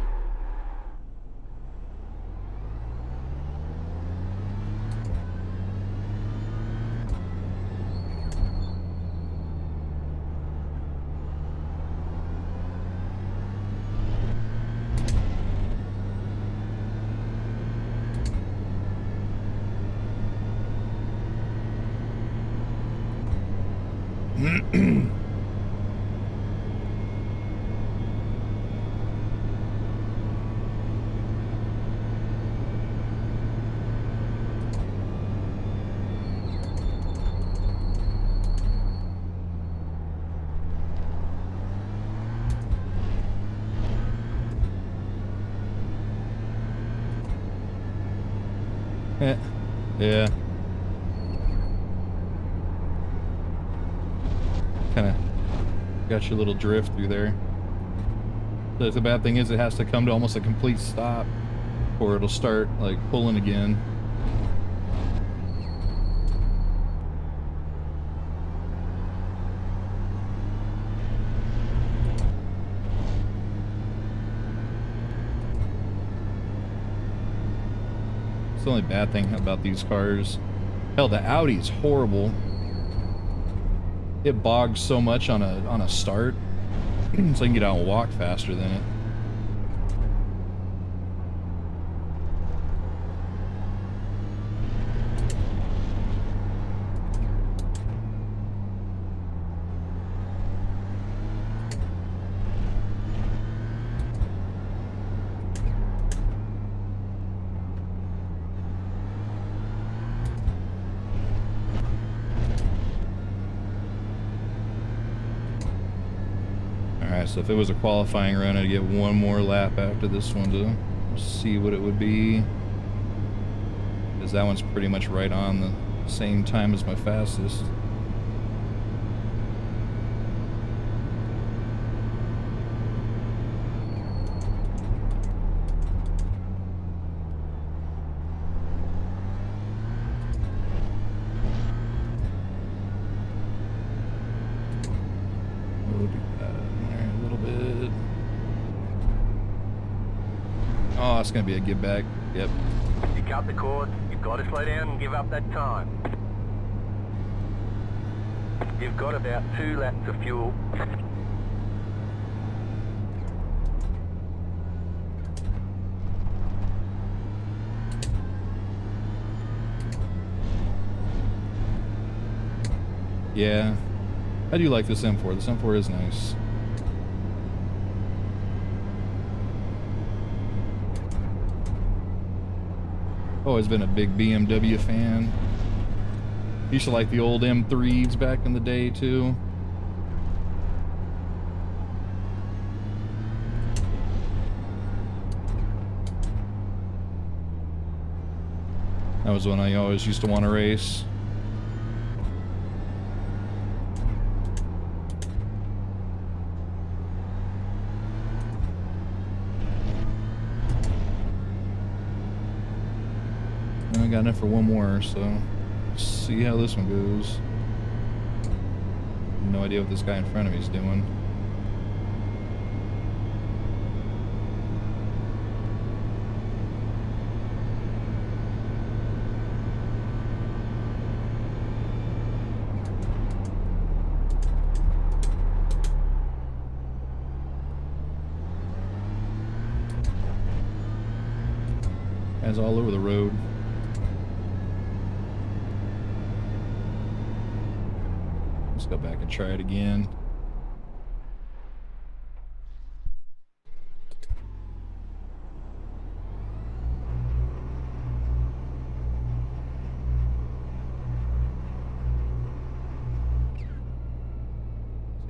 Yeah. Kind of got your little drift through there. The bad thing is it has to come to almost a complete stop or it'll start like pulling again. It's the only bad thing about these cars. Hell, the Audi's horrible. It bogs so much on a start, so I can get out and walk faster than it. Alright, so if it was a qualifying run, I'd get one more lap after this one to see what it would be. Because that one's pretty much right on the same time as my fastest. Oh, it's gonna be a give back. Yep. You cut the cord, you've got to slow down and give up that time. You've got about 2 laps of fuel. Yeah, I do like this M4. This M4 is nice. Always been a big BMW fan. Used to like the old M3s back in the day too. That was one I always used to want to race. I got enough for one more, so see how this one goes. No idea what this guy in front of me is doing. Guys all over the road. Let's go back and try it again.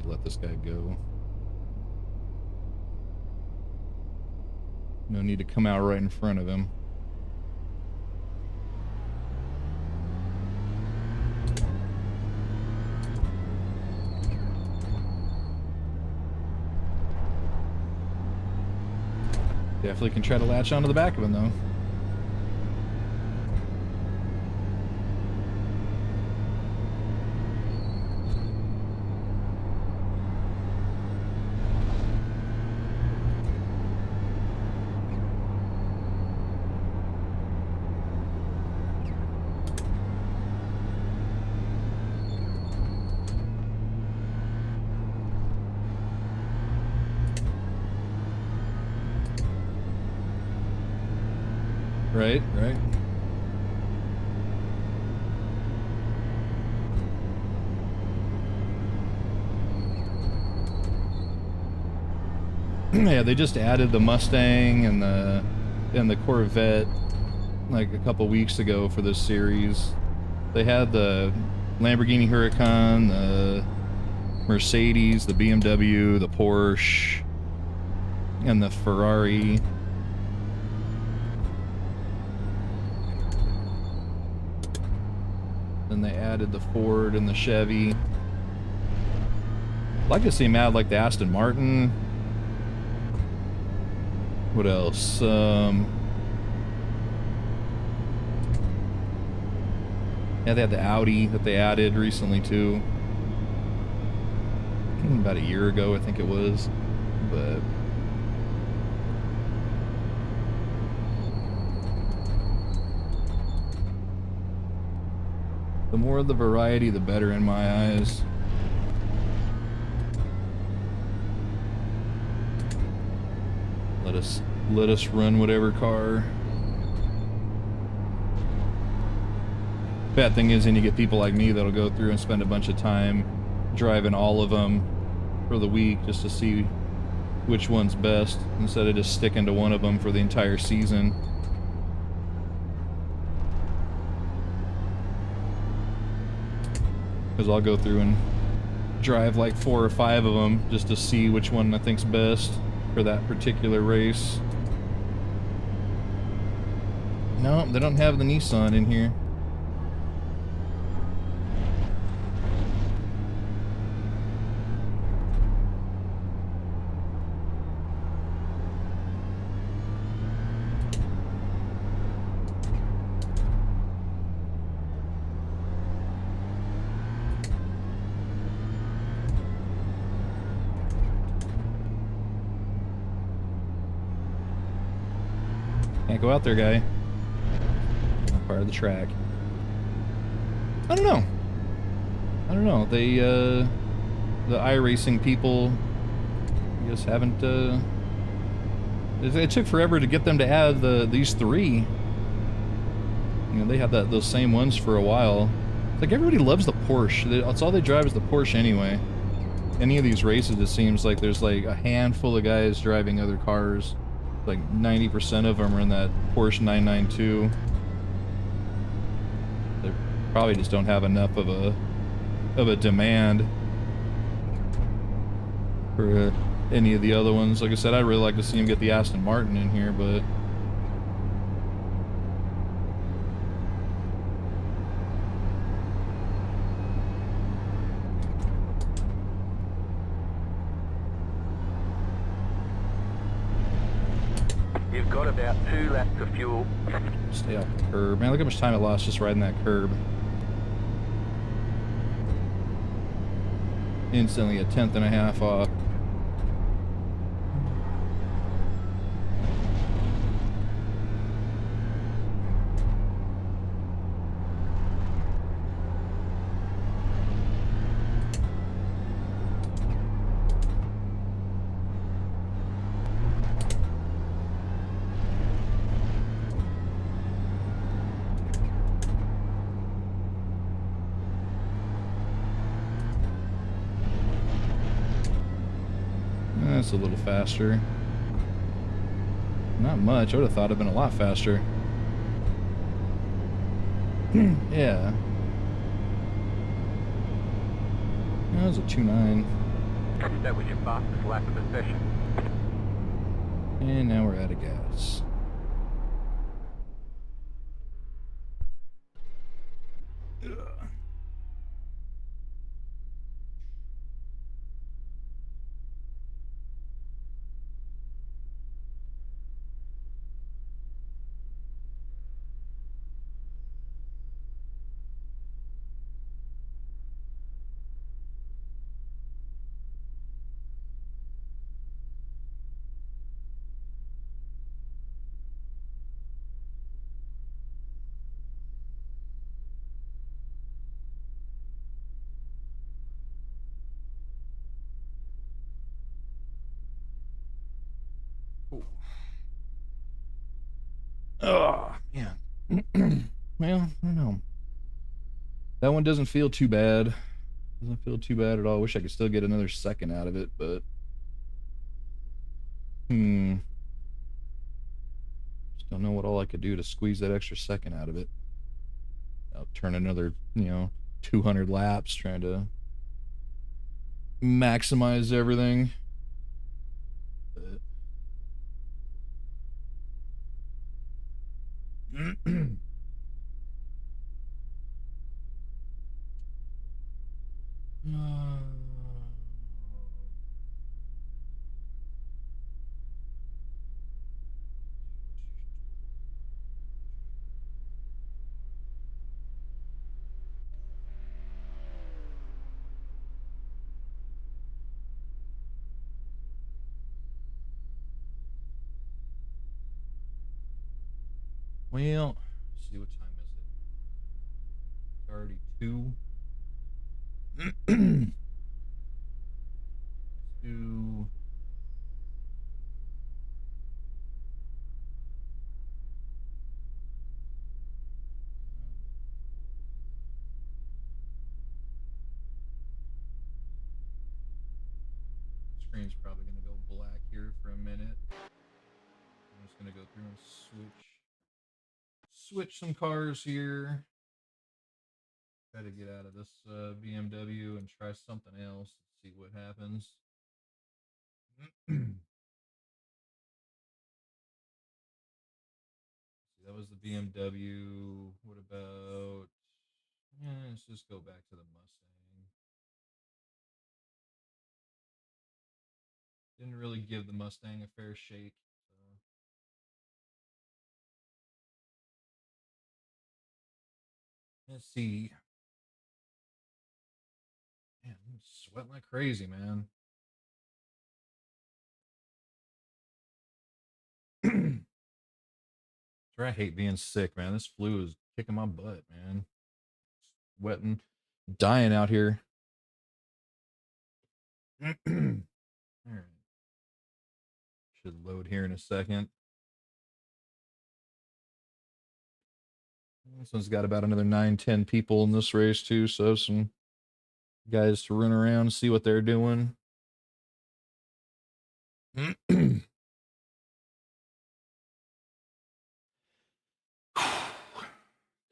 Let this guy go. No need to come out right in front of him. Definitely can try to latch onto the back of him, though. Right, right. Yeah, they just added the Mustang and the Corvette like a couple weeks ago for this series. They had the Lamborghini Huracan, the Mercedes, the BMW, the Porsche, and the Ferrari. Then they added the Ford and the Chevy. I'd like to see them add like the Aston Martin. What else? Yeah, they had the Audi that they added recently too. About a year ago, I think it was. But the more the variety, the better in my eyes. Let us run whatever car. Bad thing is, then you get people like me that'll go through and spend a bunch of time driving all of them for the week just to see which one's best instead of just sticking to one of them for the entire season. Because I'll go through and drive like 4 or 5 of them just to see which one I think's best for that particular race. No, they don't have the Nissan in here. Can't go out there, guy. Not part of the track. I don't know. I don't know. They, the iRacing people, I guess haven't, it took forever to get them to add these 3. You know, they had those same ones for a while. It's like everybody loves the Porsche. That's all they drive is the Porsche anyway. Any of these races, it seems like there's like a handful of guys driving other cars. Like 90% of them are in that Porsche 992. They probably just don't have enough of a demand for any of the other ones. Like I said, I'd really like to see him get the Aston Martin in here, but You've got about 2 laps of fuel. Stay off the curb. Man, look how much time it lost just riding that curb. Instantly a 1/10.5 off. That's a little faster. Not much. I would have thought it'd been a lot faster. Yeah. That was a 2.9. That was your fastest lap of the session. And now we're out of gas. Oh, man. Well, I don't know. That one doesn't feel too bad. Doesn't feel too bad at all. Wish I could still get another second out of it, but just don't know what all I could do to squeeze that extra second out of it. I'll turn another, 200 laps trying to maximize everything. But well, let's see, what time is it? It's already 2. 2. Screen's probably gonna go black here for a minute. I'm just gonna go through and switch some cars here. Try to get out of this BMW and try something else. See what happens. See, that was the BMW. What about? Yeah, let's just go back to the Mustang. Didn't really give the Mustang a fair shake. So. Let's see. Man, I'm sweating like crazy, man. I hate being sick, man. This flu is kicking my butt, man. Sweating, dying out here. All right. Should load here in a second. This one's got about another 9-10 people in this race too, so some guys to run around and see what they're doing.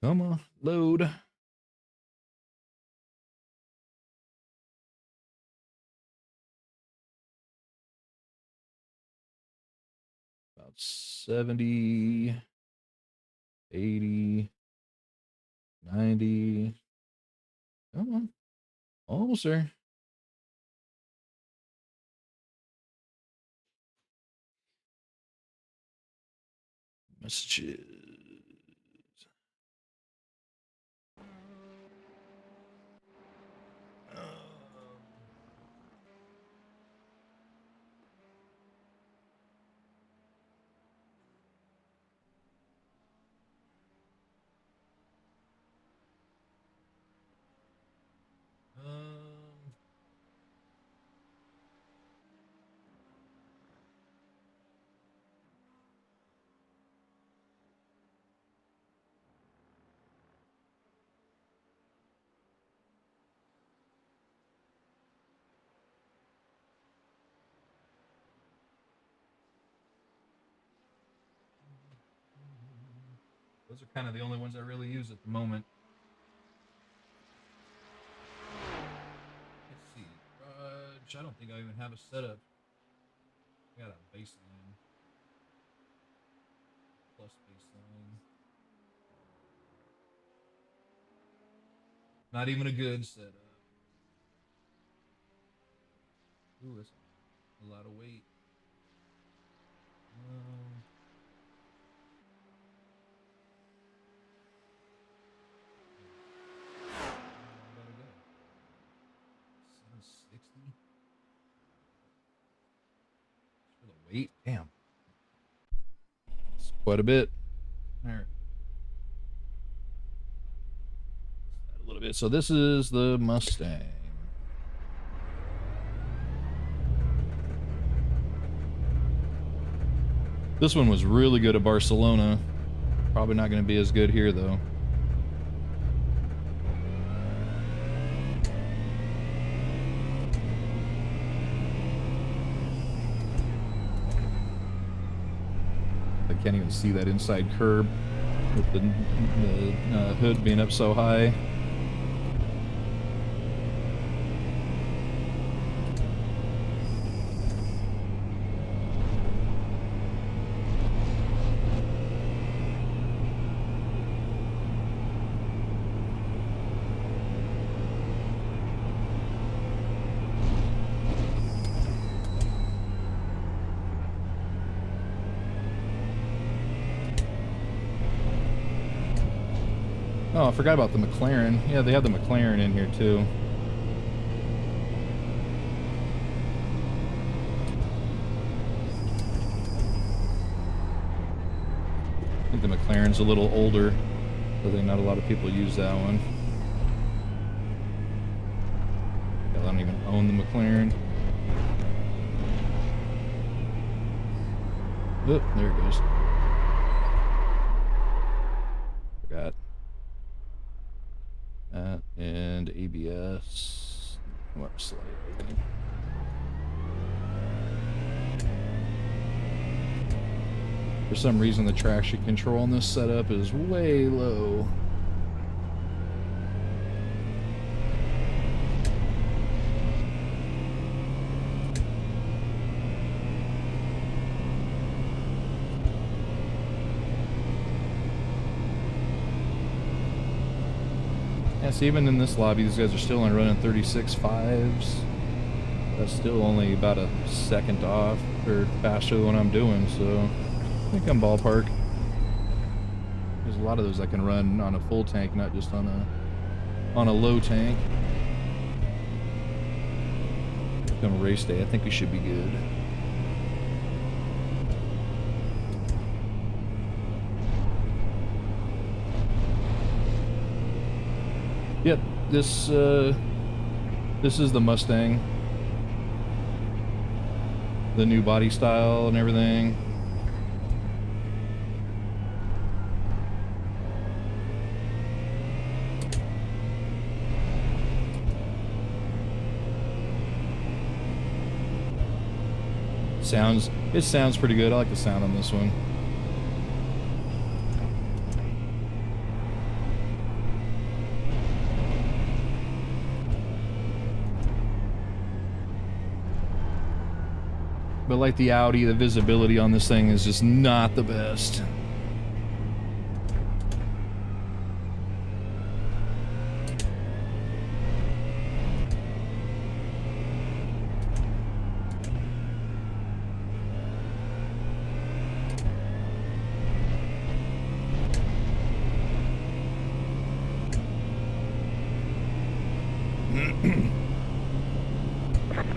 Come on, load. About 70, 80, 90. Come on. Almost there. Messages. Those are kind of the only ones I really use at the moment. Let's see. I don't think I even have a setup. I got a baseline. Plus baseline. Not even a good setup. Ooh, that's a lot of weight. Gotta go. 760 for the weight. Damn, it's quite a bit. All right, a little bit. So this is the Mustang. This one was really good at Barcelona. Probably not going to be as good here, though. I can't even see that inside curb with the hood being up so high. Oh, I forgot about the McLaren. Yeah, they have the McLaren in here too. I think the McLaren's a little older, so I think not a lot of people use that one. I don't even own the McLaren. Oop, there it goes. Forgot. That and ABS. Come up slightly. For some reason, the traction control on this setup is way low. Yes, even in this lobby, these guys are still only running 36.5s. That's still only about a second off or faster than what I'm doing, so I think I'm ballpark. There's a lot of those I can run on a full tank, not just on a low tank. Come race day, I think we should be good. Yep, this is the Mustang. The new body style and everything. It sounds pretty good. I like the sound on this one. But like the Audi, the visibility on this thing is just not the best.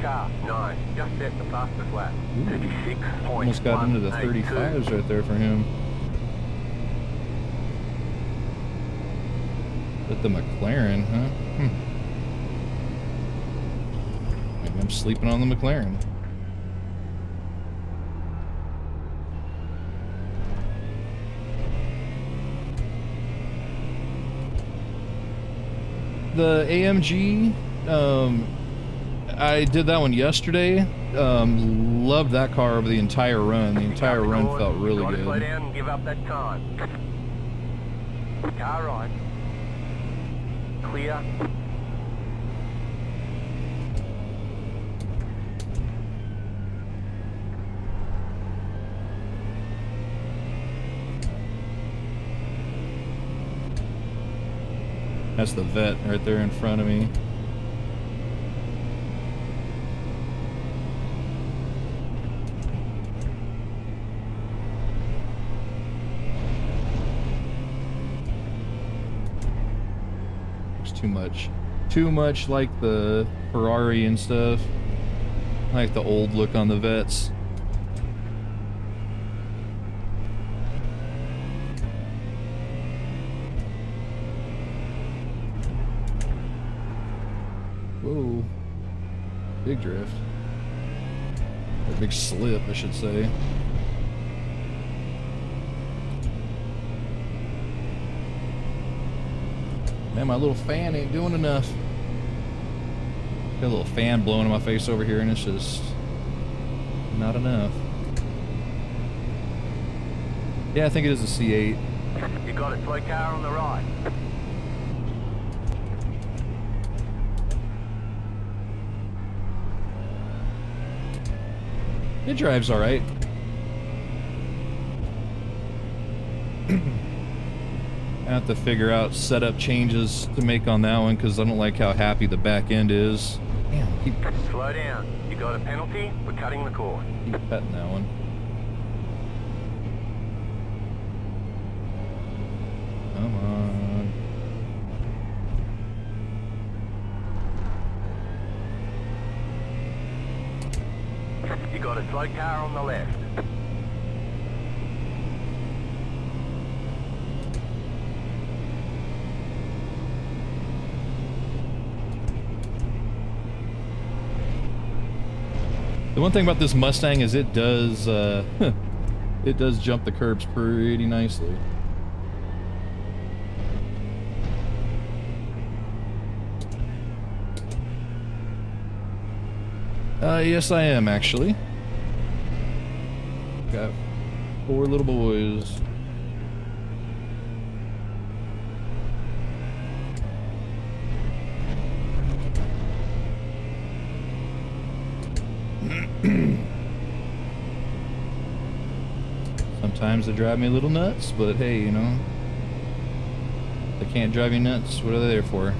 car. No, just set the fastest lap. 36.182. Almost got into the 35s right there for him. But the McLaren, huh? Maybe I'm sleeping on the McLaren. The AMG, I did that one yesterday. Loved that car over the entire run. The entire run felt really good. Slow down and give up that time. Car right. Clear. That's the vet right there in front of me. Too much like the Ferrari and stuff. I like the old look on the vets. Whoa. Big drift. Or big slip, I should say. Man, my little fan ain't doing enough. Got a little fan blowing in my face over here, and it's just not enough. Yeah, I think it is a C8. You got a slow car on the right. It drives all right. I have to figure out setup changes to make on that one because I don't like how happy the back end is. Damn, keep Slow down. You got a penalty. We're cutting the course. petting that one. Come on. You got a slow car on the left. The one thing about this Mustang is it does it does jump the curbs pretty nicely. Yes I am actually. Got 4 little boys. Sometimes they drive me a little nuts, but hey, you know, they can't drive you nuts. What are they there for?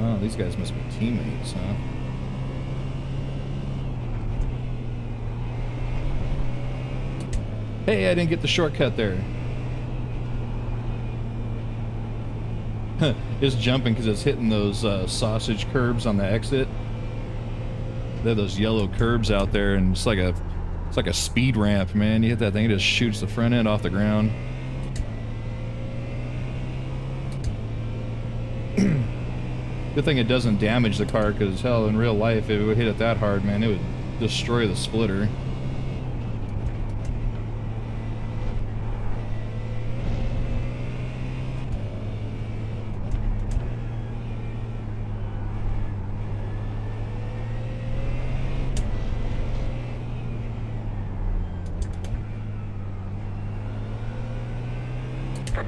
Oh, these guys must be teammates, huh? Hey, I didn't get the shortcut there. It's jumping because it's hitting those sausage curbs on the exit. They have those yellow curbs out there, and it's like a speed ramp, man. You hit that thing, it just shoots the front end off the ground. Good thing it doesn't damage the car, because hell, in real life, if it would hit it that hard, man, it would destroy the splitter.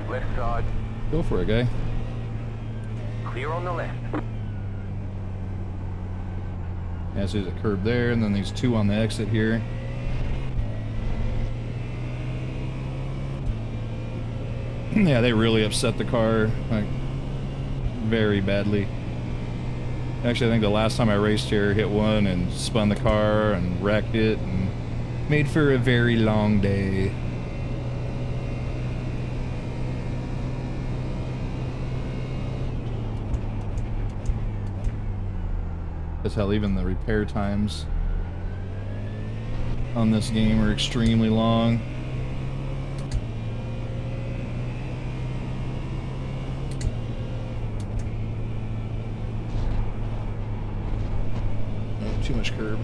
Left side. Go for it, guy. Clear on the left. Yeah, so there's a curb there, and then these 2 on the exit here. Yeah, they really upset the car. Like, very badly. Actually, I think the last time I raced here, hit one and spun the car and wrecked it and made for a very long day. That's how even the repair times on this game are extremely long. Oh, too much curb.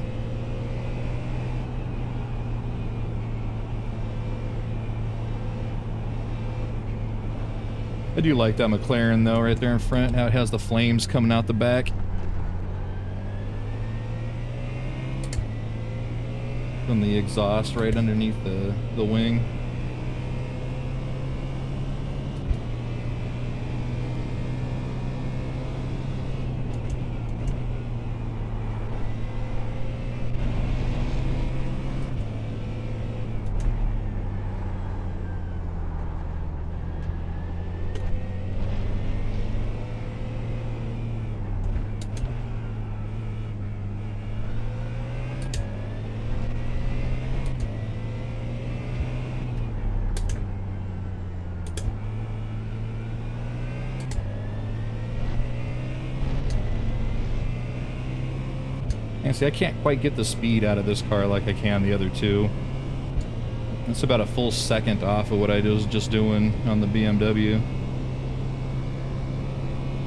I do like that McLaren though, right there in front, how it has the flames coming out the back. From the exhaust right underneath the wing. And see, I can't quite get the speed out of this car like I can the other two. It's about a full second off of what I was just doing on the BMW.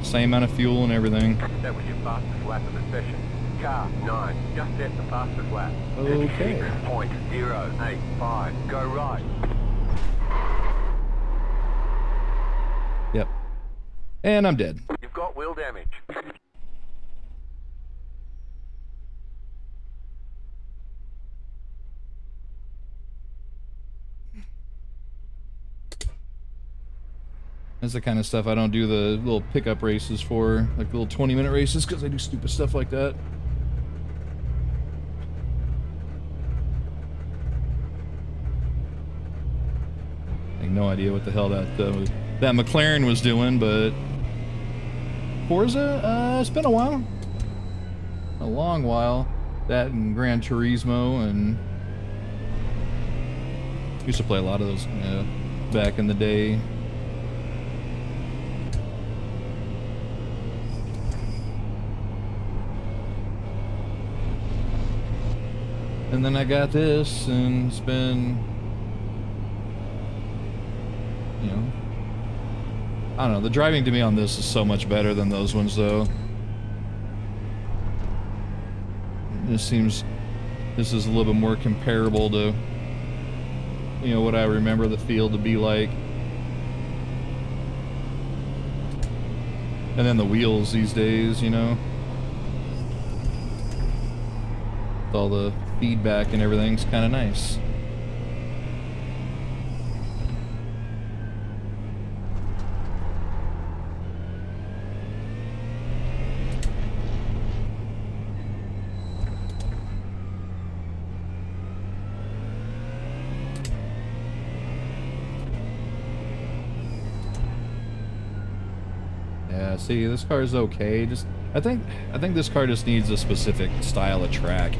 Same amount of fuel and everything. That was your fastest lap of the session. Car 9, just set the fastest lap. Okay. 6.085. Go right. Yep. And I'm dead. You've got wheel damage. That's the kind of stuff I don't do the little pickup races for, like little 20-minute races, because I do stupid stuff like that. I have no idea what the hell that McLaren was doing, but Forza, it's been a while. A long while. That and Gran Turismo, and used to play a lot of those back in the day. And then I got this, and it's been, you know, I don't know, the driving to me on this is so much better than those ones, though. This seems, this is a little bit more comparable to, you know, what I remember the field to be like. And then the wheels these days, you know, with all the feedback and everything's kind of nice. Yeah, see, this car is okay. Just I think this car just needs a specific style of track.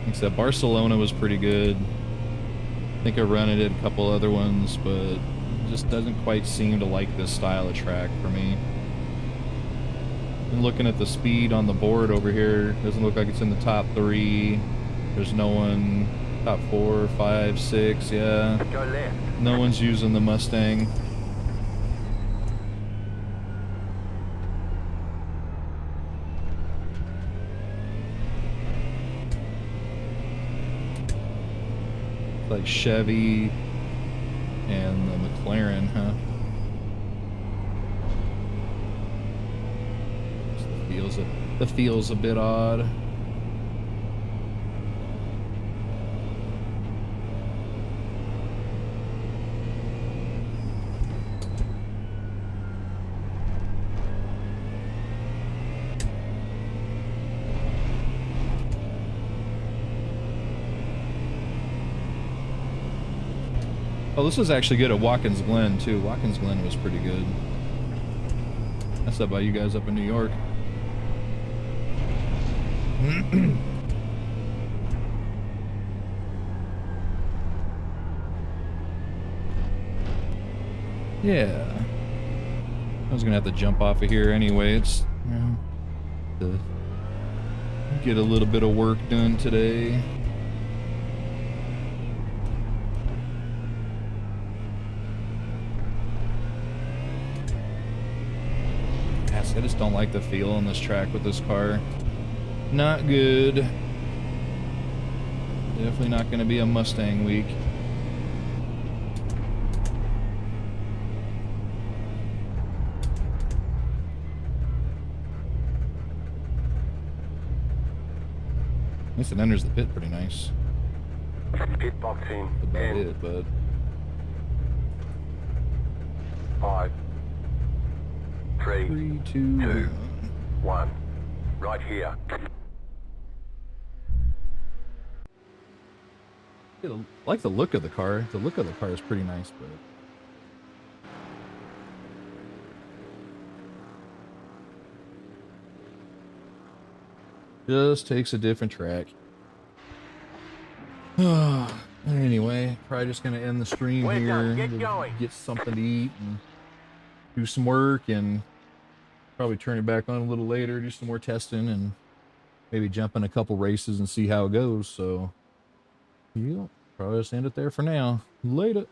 Except Barcelona was pretty good. I think I run it at a couple other ones, but it just doesn't quite seem to like this style of track for me. And looking at the speed on the board over here, doesn't look like it's in the top 3. There's no one top 4, 5, 6, yeah. Go left. No one's using the Mustang. Like Chevy and the McLaren, huh? The feels a bit odd. Oh, this was actually good at Watkins Glen, too. Watkins Glen was pretty good. That's up by you guys up in New York. Yeah. I was gonna have to jump off of here anyway. It's, you know, to get a little bit of work done today. I just don't like the feel on this track with this car. Not good. Definitely not going to be a Mustang week. At least it enters the pit pretty nice. Pit box in. That's about 10, it, but 5, 3, 3, 2, 2, 1. Right here. I like the look of the car. The look of the car is pretty nice, but just takes a different track. Anyway, probably just gonna end the stream We're here. done. Get going. Get something to eat and do some work, and probably turn it back on a little later, do some more testing, and maybe jump in a couple races and see how it goes. So, yeah, probably just end it there for now. Later.